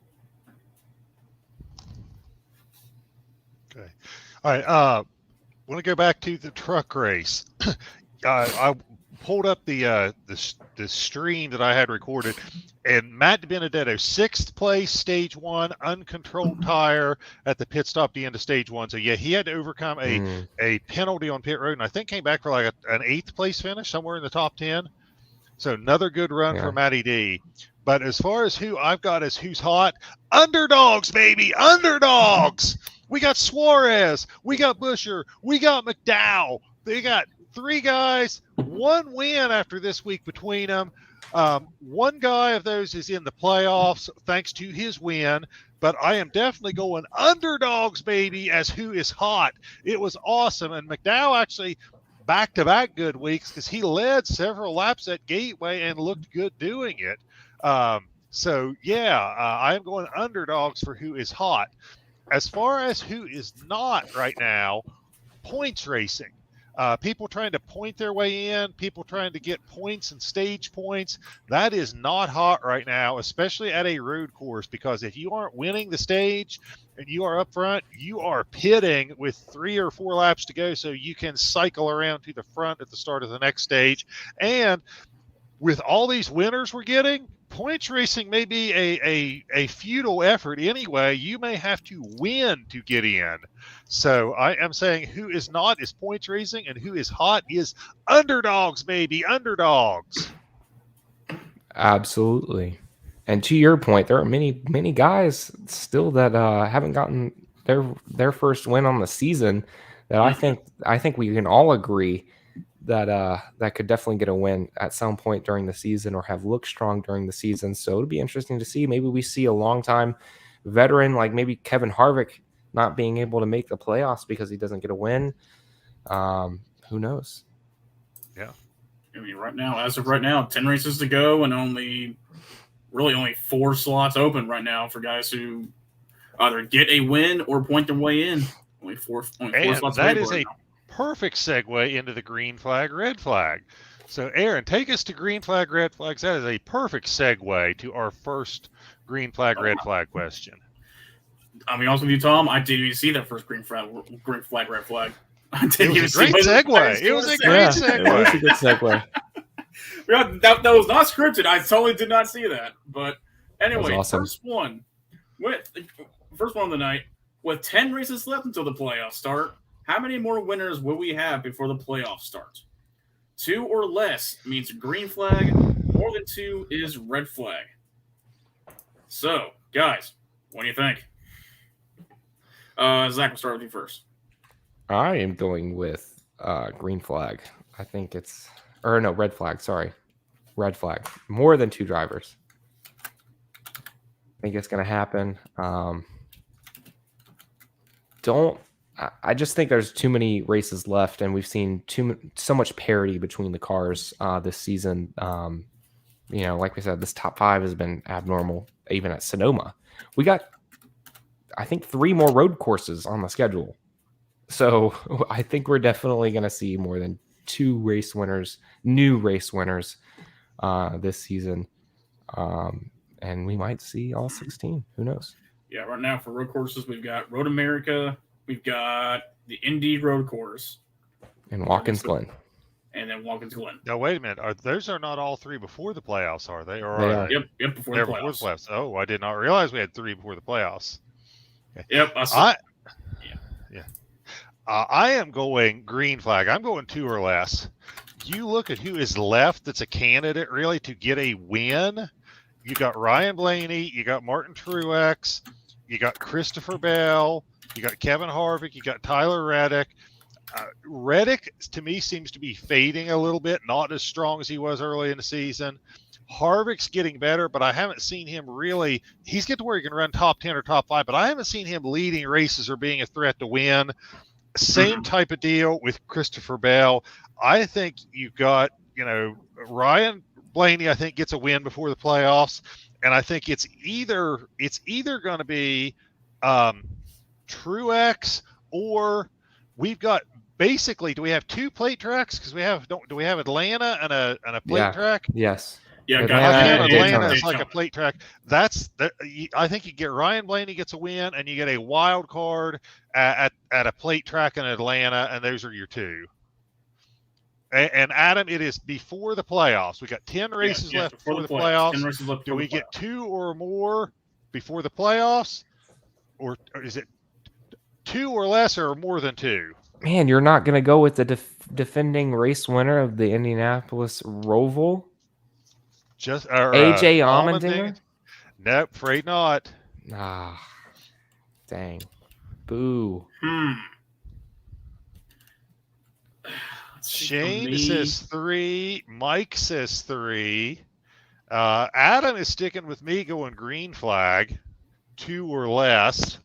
Okay. All right. I want to go back to the truck race. I pulled up the stream that I had recorded, and Matt Benedetto, 6th place, stage 1, uncontrolled tire at the pit stop at the end of stage 1. So yeah, he had to overcome a penalty on pit road, and I think came back for like an 8th place finish, somewhere in the top 10. So another good run for Matty D. But as far as who I've got as who's hot, underdogs, baby, underdogs. We got Suarez, we got Buescher, we got McDowell. They got 3 guys, 1 win after this week between them. One guy of those is in the playoffs thanks to his win, but I am definitely going underdogs, baby, as who is hot. It was awesome. And McDowell actually back-to-back good weeks because he led several laps at Gateway and looked good doing it. I'm going underdogs for who is hot. As far as who is not right now, points racing. People trying to point their way in, people trying to get points and stage points. That is not hot right now, especially at a road course, because if you aren't winning the stage and you are up front, you are pitting with 3 or 4 laps to go so you can cycle around to the front at the start of the next stage. And with all these winners we're getting, points racing may be a futile effort anyway. You may have to win to get in. So I am saying who is not is points racing, and who is hot is underdogs, baby, underdogs. Absolutely. And to your point, there are many guys still that haven't gotten their first win on the season that I think we can all agree that could definitely get a win at some point during the season or have looked strong during the season. So it'll be interesting to see. Maybe we see a long-time veteran like maybe Kevin Harvick not being able to make the playoffs because he doesn't get a win. Who knows? Yeah. I mean, as of right now, 10 races to go and only 4 slots open right now for guys who either get a win or point their way in. Only four slots. That is a perfect segue into the green flag, red flag. So, Aaron, take us to green flag, red flags. That is a perfect segue to our first green flag, red flag question. I'll be honest with you, Tom. I didn't even see that first green flag, red flag. It was a great segue. It was a great segue. It was a good segue. That was not scripted. I totally did not see that. But anyway, awesome. first one of the night with 10 races left until the playoffs start. How many more winners will we have before the playoffs start? 2 or less means green flag. More than 2 is red flag. So, guys, what do you think? Zach, we'll start with you first. I am going with green flag. I think it's red flag. Sorry, red flag. More than 2 drivers. I think it's going to happen. I just think there's too many races left, and we've seen so much parity between the cars this season. Like we said, this top 5 has been abnormal, even at Sonoma. We got, I think, 3 more road courses on the schedule. So I think we're definitely going to see more than 2 new race winners this season. And we might see all 16. Who knows? Yeah, right now for road courses, we've got Road America, we've got the Indy Road Course, and Watkins Glen. And then Watkins Glen. Now, wait a minute. Those are not all 3 before the playoffs, are they? Or They are are. they? Yep, before They're the before playoffs. the playoffs. Oh, I did not realize we had 3 before the playoffs. Okay. Yep. I am going green flag. I'm going 2 or less. You look at who is left that's a candidate really to get a win. You got Ryan Blaney, you got Martin Truex, you got Christopher Bell, you got Kevin Harvick, you got Tyler Reddick. Reddick, to me, seems to be fading a little bit, not as strong as he was early in the season. Harvick's getting better, but I haven't seen him really. He's getting to where he can run top 10 or top 5, but I haven't seen him leading races or being a threat to win. Same type of deal with Christopher Bell. I think you've got, Ryan Blaney, I think, gets a win before the playoffs, and I think it's either going to be Truex, or we've got basically. Do we have 2 plate tracks? Because do we have Atlanta and a plate track? Yes. Yeah, Atlanta is like a plate track. I think you get Ryan Blaney gets a win, and you get a wild card at a plate track in Atlanta, and those are your 2. And Adam, it is before the playoffs. We got 10 races left before the playoffs. Do we get 2 or more before the playoffs, or is it 2 or less, or more than 2? Man, you're not going to go with the defending race winner of the Indianapolis Roval? Just AJ Allmendinger? Nope, afraid not. Ah, dang. Boo. Shane says 3. Mike says 3. Adam is sticking with me, going green flag, 2 or less.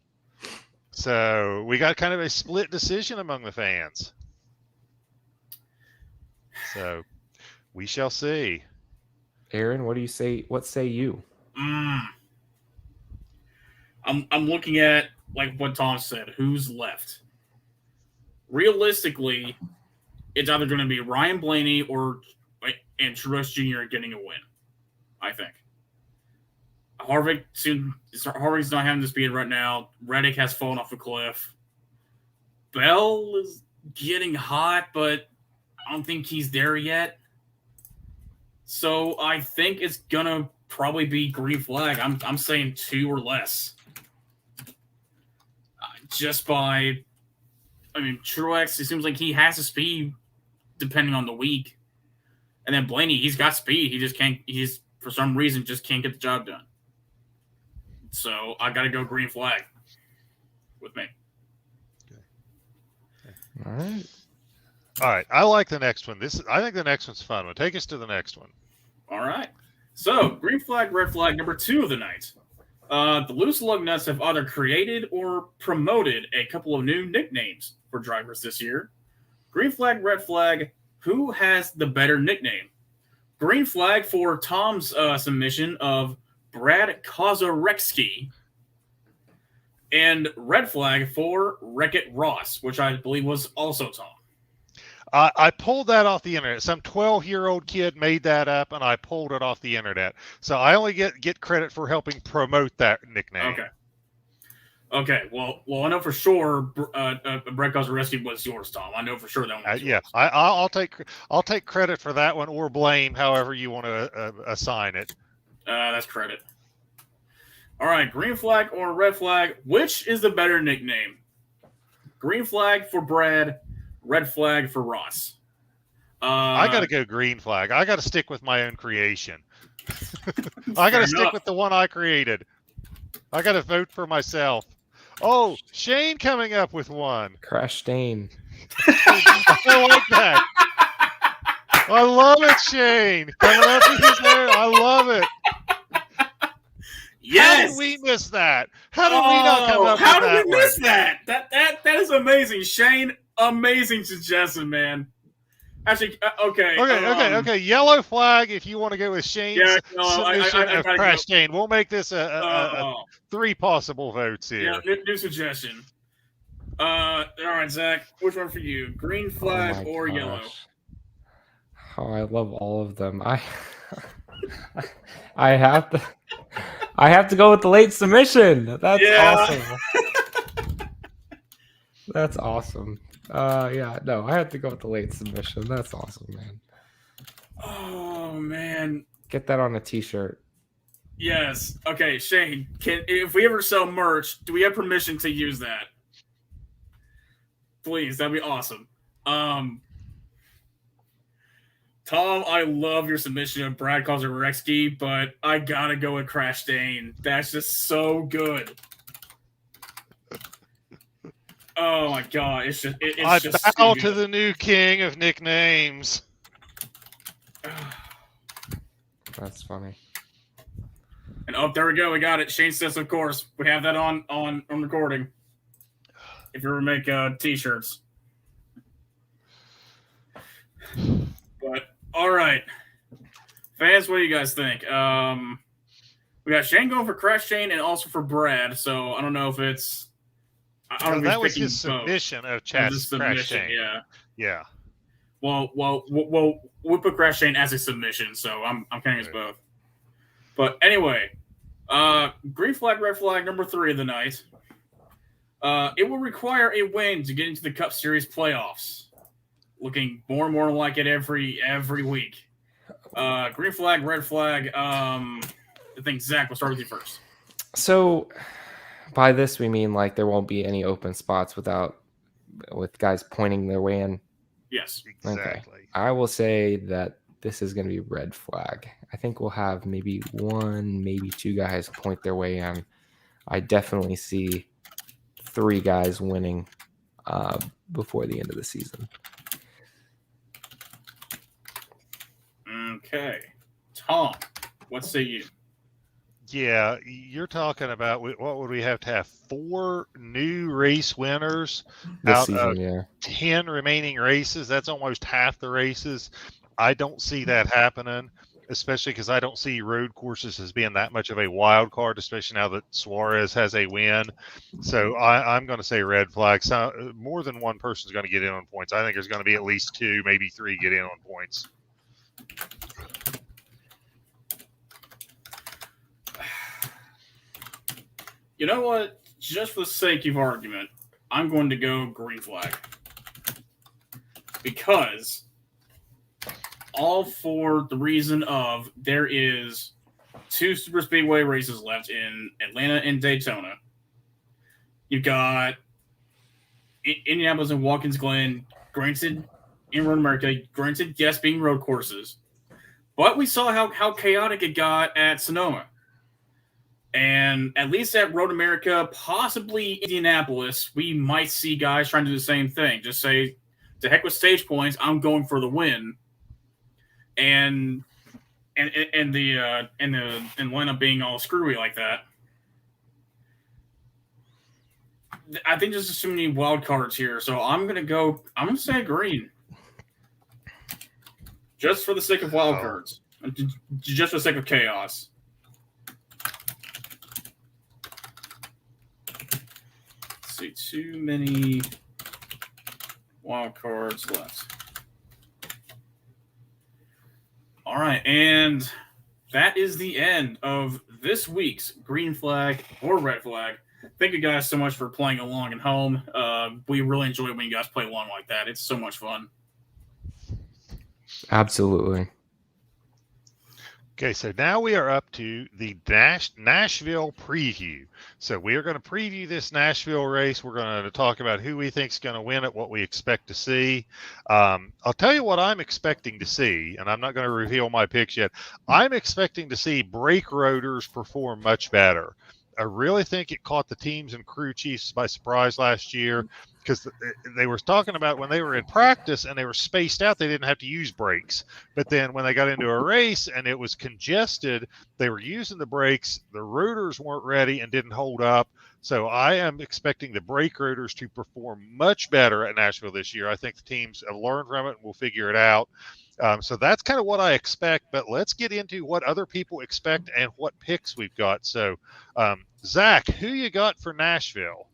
So we got kind of a split decision among the fans. So we shall see. Aaron, what do you say? What say you? I'm looking at like what Tom said. Who's left? Realistically, it's either going to be Ryan Blaney and Truex Jr. getting a win. I think Harvick's not having the speed right now. Reddick has fallen off a cliff. Bell is getting hot, but I don't think he's there yet. So I think it's gonna probably be green flag. I'm saying 2 or less. Truex, it seems like he has the speed depending on the week. And then Blaney, he's got speed. He just can't, for some reason, just can't get the job done. So I got to go green flag with me. All right. All right. I like the next one. I think the next one's a fun one. Take us to the next one. All right. So green flag, red flag, number 2 of the night. The Loose Lug Nuts have either created or promoted a couple of new nicknames for drivers this year. Green flag, red flag, who has the better nickname? Green flag for Tom's submission of Brad Kozarewski. And red flag for Wreck-It Ross, which I believe was also Tom. I pulled that off the internet. Some 12-year-old kid made that up, and I pulled it off the internet. So I only get credit for helping promote that nickname. Okay. Well, I know for sure Brett Kozarewski was yours, Tom. I know for sure that one was yours. Yeah, I'll take credit for that one, or blame, however you want to assign it. That's credit. All right, green flag or red flag, which is the better nickname? green flag for Brad, red flag for Ross. I got to go green flag. I got to stick with my own creation. I got to stick with the one I created. I got to vote for myself. Oh, Shane coming up with one. Crash Stain. I like that. I love it, Shane. Coming up with his own. I love it. Yes. How did we miss that? How did we not come up how with did that we one? miss that? That is amazing. Shane, amazing suggestion, man. Actually, okay. Okay. Yellow flag if you want to go with Shane's submission of Crash Stain. We'll make this a 3 possible votes here. Yeah, new suggestion. All right, Zach, which one for you? Green flag or yellow? Oh, I love all of them. I have to go with the late submission. That's awesome. That's awesome. I have to go with the late submission. That's awesome, man. Oh man. Get that on a t-shirt. Yes. Okay, Shane, if we ever sell merch, do we have permission to use that? Please, that'd be awesome. Tom, I love your submission of Brad Kozarewski, but I gotta go with Crash Stain. That's just so good. Oh my god, it's just I just bow to the new king of nicknames. That's funny. And there we go, we got it. Shane says, of course, we have that on recording. If you ever make t-shirts. But all right, fans, what do you guys think? We got Shane going for Crash Shane and also for Brad. So I don't know if it's. That was his submission of Crash Shane. Yeah. Well, we'll put Crash Shane as a submission, so I'm counting as both. But anyway, green flag, red flag, number 3 of the night. It will require a win to get into the Cup Series playoffs. Looking more and more like it every week. Green flag, red flag. I think Zach will start with you first. So, by this we mean like there won't be any open spots with guys pointing their way in. Yes, exactly. Okay. I will say that this is going to be red flag. I think we'll have maybe 1, maybe 2 guys point their way in. I definitely see 3 guys winning before the end of the season. Okay. Tom, what say you? Yeah, you're talking about what would we have to have 4 new race winners This out season, of 10 remaining races. That's almost half the races. I don't see that happening, especially because I don't see road courses as being that much of a wild card, especially now that Suarez has a win. So I'm going to say red flag. So more than one person is going to get in on points. I think there's going to be at least 2, maybe 3 get in on points. You know what? Just for the sake of argument, I'm going to go green flag. Because all for the reason of there is 2 super speedway races left in Atlanta and Daytona. You've got Indianapolis and Watkins Glen, granted in Road America, granted, yes, being road courses. But we saw how chaotic it got at Sonoma. And at least at Road America, possibly Indianapolis, we might see guys trying to do the same thing. Just say, to heck with stage points, I'm going for the win. And Atlanta being all screwy like that. I think there's just too many wild cards here, so I'm gonna say green. Just for the sake of wild cards. Just for the sake of chaos. Let's see, too many wild cards left. All right, and that is the end of this week's green flag or red flag. Thank you guys so much for playing along at home. We really enjoy when you guys play along like that. It's so much fun. Absolutely. Okay, so now we are up to the Nashville Preview. So we are going to preview this Nashville race. We're going to talk about who we think is going to win it, what we expect to see. I'll tell you what I'm expecting to see, and I'm not going to reveal my picks yet. I'm expecting to see brake rotors perform much better. I really think it caught the teams and crew chiefs by surprise last year because they were talking about when they were in practice and they were spaced out, they didn't have to use brakes. But then when they got into a race and it was congested, they were using the brakes, the rotors weren't ready and didn't hold up. So I am expecting the brake rotors to perform much better at Nashville this year. I think the teams have learned from it and will figure it out. So that's kind of what I expect, but let's get into what other people expect and what picks we've got. So, Zach, who you got for Nashville?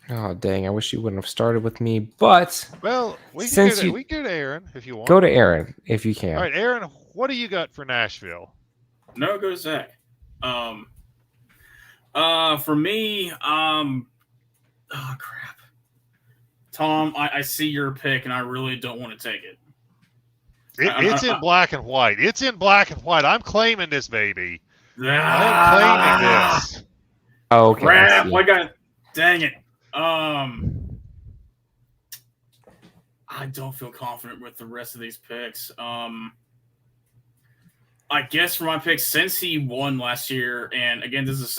Oh, dang. I wish you wouldn't have started with me, but Well, we can go to Aaron if you want. Go to Aaron if you can. All right, Aaron, what do you got for Nashville? No, go Zach. For me, oh crap. Tom, I see your pick and I really don't want to take it. It's in black and white. It's in black and white. I'm claiming this, baby. I'm claiming this. Oh, okay. Crap! I got. Dang it. I don't feel confident with the rest of these picks. I guess for my picks, since he won last year, and again, this is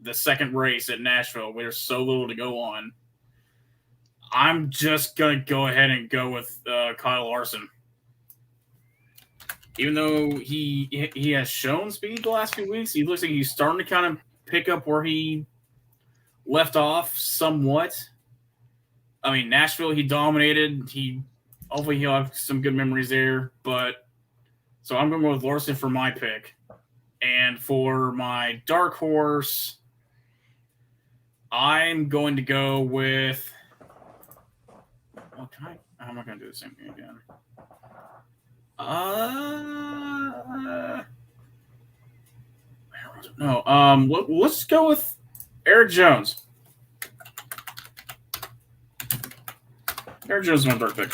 the second race at Nashville. There's so little to go on. I'm just gonna go ahead and go with Kyle Larson. Even though he has shown speed the last few weeks, he looks like he's starting to kind of pick up where he left off somewhat. I mean, Nashville, he dominated. Hopefully he'll have some good memories there. But so I'm going to go with Larson for my pick. And for my dark horse, I'm going to go with. Well, I'm not going to do the same thing again. No. Let's go with Eric Jones. Eric Jones is my dark pick.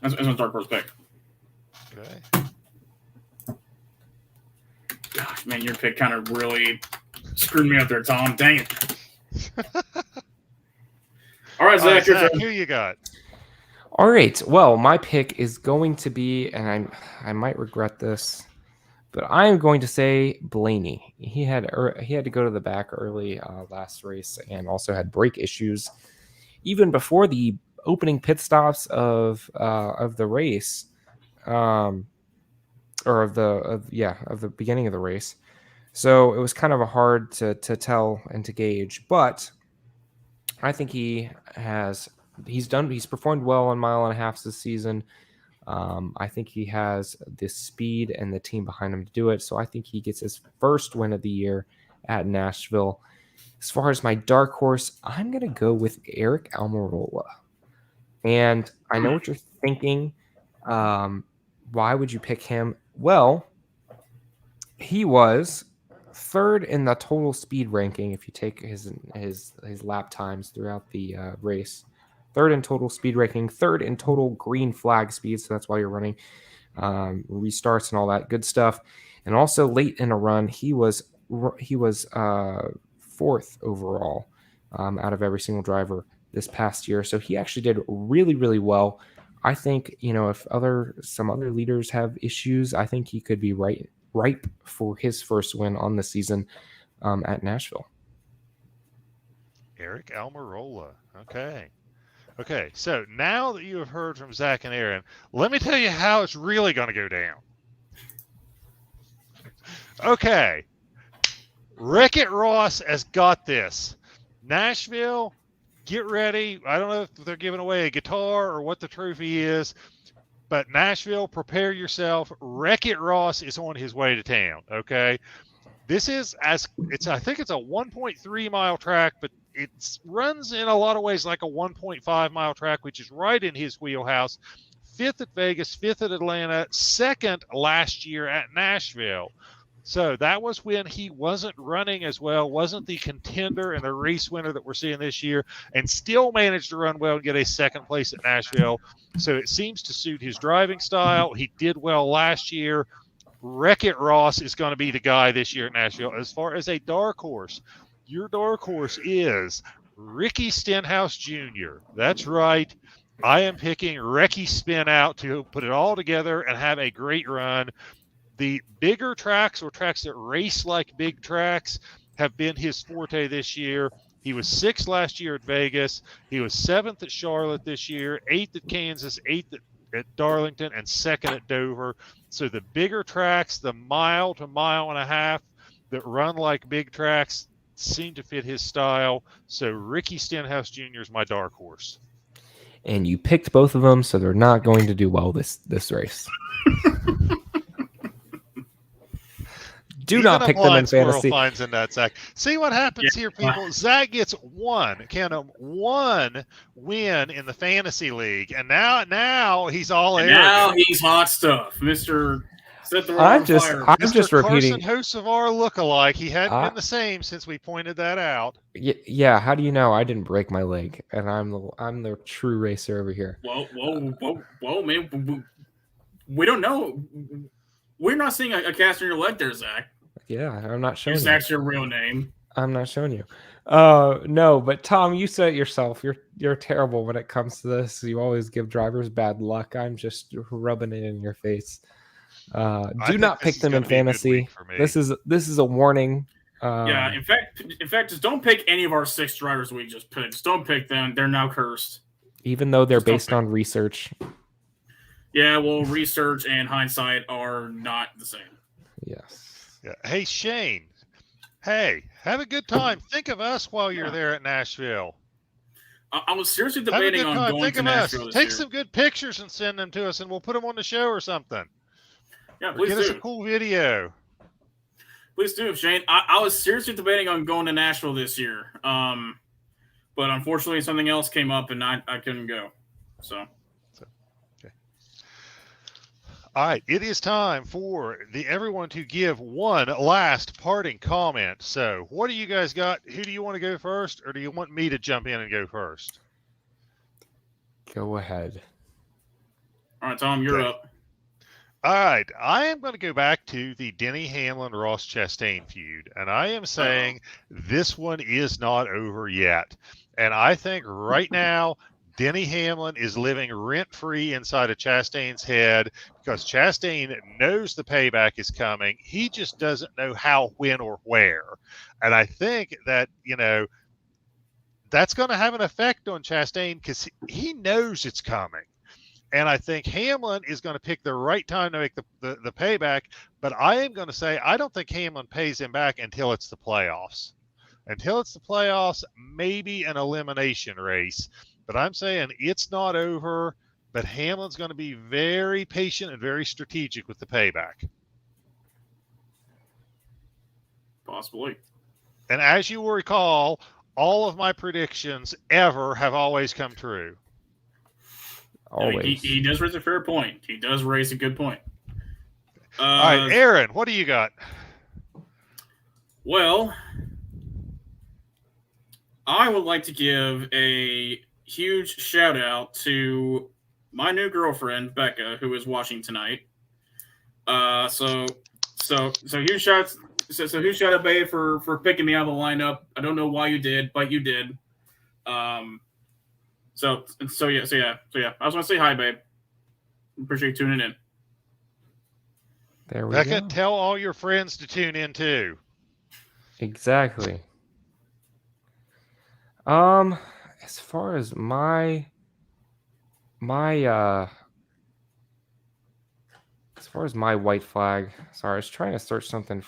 That's my dark horse pick. Okay. Gosh, man, your pick kind of really screwed me up there, Tom. Dang it. All right, Zach, who you got? All right. Well, my pick is going to be, and I might regret this, but I am going to say Blaney. He had to go to the back early last race, and also had brake issues even before the opening pit stops of the race, or of the beginning of the race. So it was kind of hard to tell and to gauge, but I think he's performed well on 1.5 miles this season. I think he has the speed and the team behind him to do it. So I think he gets his first win of the year at Nashville. As far as my dark horse, I'm going to go with Eric Almirola. And I know what you're thinking. Why would you pick him? Well, he was third in the total speed ranking if you take his lap times throughout the race. Third in total speed ranking, third in total green flag speed. So that's why you're running restarts and all that good stuff. And also late in a run, he was fourth overall out of every single driver this past year. So he actually did really, really well. I think, if some other leaders have issues, I think he could be ripe for his first win on the season at Nashville. Eric Almirola. Okay, so now that you have heard from Zach and Aaron, let me tell you how it's really going to go down. Okay, Wreck-It Ross has got this. Nashville, get ready. I don't know if they're giving away a guitar or what the trophy is, but Nashville, prepare yourself. Wreck-It Ross is on his way to town, okay? I think it's a 1.3 mile track, but it runs in a lot of ways like a 1.5 mile track, which is right in his wheelhouse. 5th at Vegas, 5th at Atlanta, 2nd last year at Nashville. So that was when he wasn't running as well, wasn't the contender and the race winner that we're seeing this year, and still managed to run well and get a 2nd place at Nashville. So it seems to suit his driving style. He did well last year. Wreck-It Ross is going to be the guy this year at Nashville. As far as a dark horse, your dark horse is Ricky Stenhouse Jr. That's right. I am picking Ricky Spin out to put it all together and have a great run. The bigger tracks, or tracks that race like big tracks, have been his forte this year. He was 6th last year at Vegas. He was 7th at Charlotte this year, 8th at Kansas, 8th at Darlington, and 2nd at Dover. So the bigger tracks, the mile to mile and a half that run like big tracks, seem to fit his style. So Ricky Stenhouse Jr. is my dark horse. And you picked both of them, so they're not going to do well this race. Do Even not pick them in Squirrel fantasy. finds in that, Zach. See what happens here, people. Zach gets one win in the fantasy league, and now he's all arrogant. Now he's hot stuff, Mr. Set the world I'm on just fire. repeating. Carson Hocevar lookalike. He hadn't been the same since we pointed that out. Yeah. How do you know I didn't break my leg and I'm the true racer over here? Whoa, man. We don't know. We're not seeing a cast on your leg there, Zach. Yeah, I'm not showing you. Zach's your real name. I'm not showing you. No, but Tom, you said it yourself. You're terrible when it comes to this. You always give drivers bad luck. I'm just rubbing it in your face. Do not pick them in fantasy. This is a warning. Yeah, in fact, just don't pick any of our 6 drivers we just picked. Just don't pick them. They're now cursed. Even though they're based on research. Yeah, well, research and hindsight are not the same. Yes. Yeah. Hey, Shane. Hey, have a good time. Think of us while you're there at Nashville. I was seriously debating on going to Nashville this Take year. some good pictures and send them to us, and we'll put them on the show or something. Yeah, please Get do. us a cool video. Please do, Shane. I was seriously debating on going to Nashville this year, but unfortunately something else came up and I couldn't go. So. Okay. All right, it is time for everyone to give one last parting comment. So, what do you guys got? Who do you want to go first, or do you want me to jump in and go first? Go ahead. All right, Tom, you're up. All right, I am going to go back to the Denny Hamlin-Ross Chastain feud, and I am saying this one is not over yet. And I think right now, Denny Hamlin is living rent-free inside of Chastain's head because Chastain knows the payback is coming. He just doesn't know how, when, or where. And I think that, that's going to have an effect on Chastain because he knows it's coming. And I think Hamlin is going to pick the right time to make the payback. But I am going to say I don't think Hamlin pays him back until it's the playoffs. Until it's the playoffs, maybe an elimination race. But I'm saying it's not over. But Hamlin's going to be very patient and very strategic with the payback. Possibly. And as you will recall, all of my predictions ever have always come true. Always. He does raise a fair point. He does raise a good point. All right, Aaron, what do you got? Well, I would like to give a huge shout out to my new girlfriend, Becca, who is watching tonight. So huge shout out, babe, for picking me out of the lineup. I don't know why you did, but you did. So yeah. I just want to say hi, babe. Appreciate you tuning in. There we Becca, go. tell all your friends to tune in too. Exactly. As far as my white flag, sorry, I was trying to search something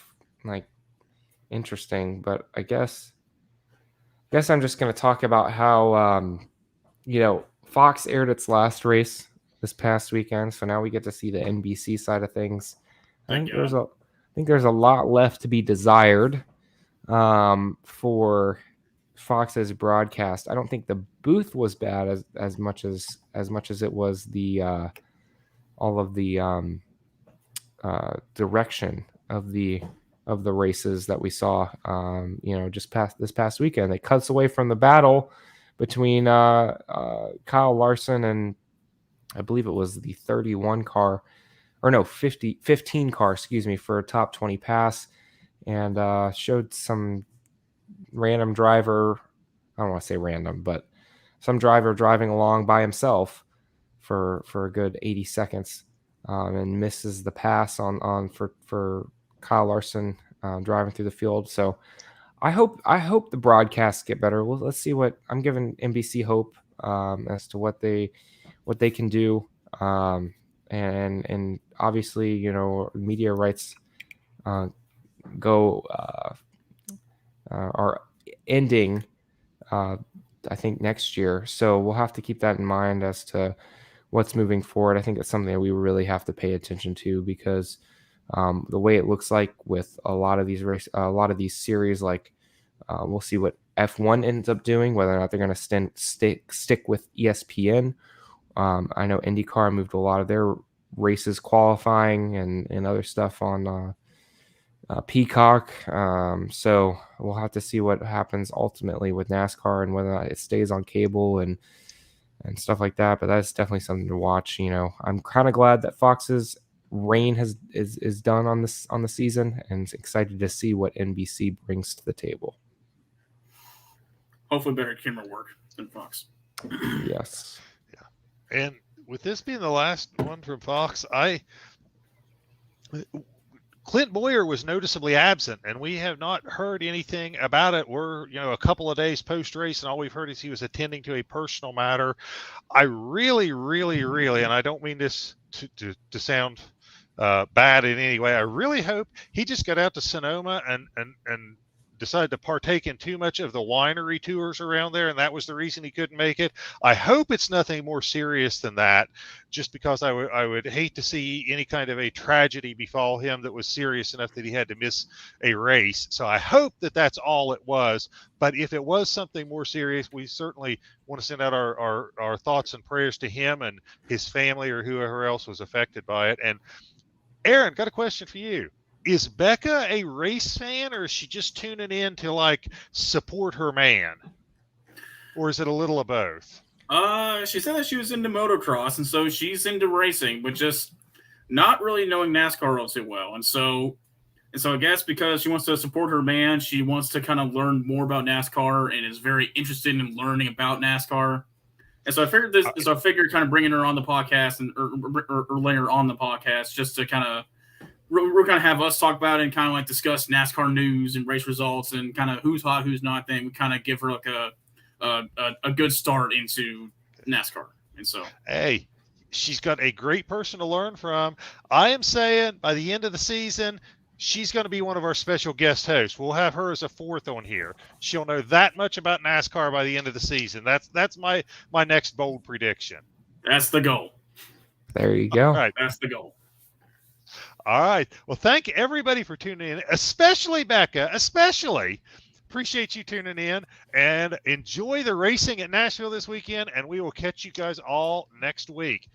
like interesting, but I guess I'm just going to talk about how Fox aired its last race this past weekend, so now we get to see the NBC side of things. I think there's a lot left to be desired for Fox's broadcast. I don't think the booth was bad as much as it was the all of the direction of the races that we saw just this past weekend. It cuts away from the battle between Kyle Larson and I believe it was the 31 car or no, 15 car, excuse me, for a top 20 pass, and showed some random driver. I don't want to say random, but some driver driving along by himself for a good 80 seconds, and misses the pass on for Kyle Larson driving through the field. So I hope the broadcasts get better. Well, let's see what I'm giving NBC hope as to what they can do. And obviously, you know, media rights are ending, I think, next year. So we'll have to keep that in mind as to what's moving forward. I think it's something that we really have to pay attention to, because the way it looks like with a lot of these series, like we'll see what F1 ends up doing, whether or not they're going to stick with ESPN. I know IndyCar moved a lot of their races qualifying and other stuff on Peacock. So we'll have to see what happens ultimately with NASCAR and whether or not it stays on cable and stuff like that. But that's definitely something to watch. You know, I'm kind of glad that Fox's reign is done on the season, and excited to see what NBC brings to the table. Hopefully better camera work than Fox. Yes. Yeah. And with this being the last one from Fox, Clint Boyer was noticeably absent, and we have not heard anything about it. We're, a couple of days post-race, and all we've heard is he was attending to a personal matter. I really, really, really, and I don't mean this to sound bad in any way, I really hope he just got out to Sonoma and decided to partake in too much of the winery tours around there, and that was the reason he couldn't make it. I hope it's nothing more serious than that, just because I would hate to see any kind of a tragedy befall him that was serious enough that he had to miss a race. So I hope that that's all it was. But if it was something more serious, we certainly want to send out our thoughts and prayers to him and his family or whoever else was affected by it. And Aaron, got a question for you. Is Becca a race fan, or is she just tuning in to support her man? Or is it a little of both? She said that she was into motocross, and so she's into racing, but just not really knowing NASCAR all too well. And so I guess because she wants to support her man, she wants to kind of learn more about NASCAR and is very interested in learning about NASCAR. And so I figured kind of bringing her on the podcast or letting her on the podcast just to kind of we're going to have us talk about it and kind of discuss NASCAR news and race results and kind of who's hot, who's not. Then we kind of give her a good start into NASCAR. And so, hey, she's got a great person to learn from. I am saying by the end of the season, she's going to be one of our special guest hosts. We'll have her as a fourth on here. She'll know that much about NASCAR by the end of the season. That's my next bold prediction. That's the goal. There you go. All right. That's the goal. All right. Well, thank everybody for tuning in, especially Becca. Especially appreciate you tuning in, and enjoy the racing at Nashville this weekend. And we will catch you guys all next week.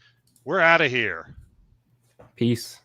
We're out of here. Peace.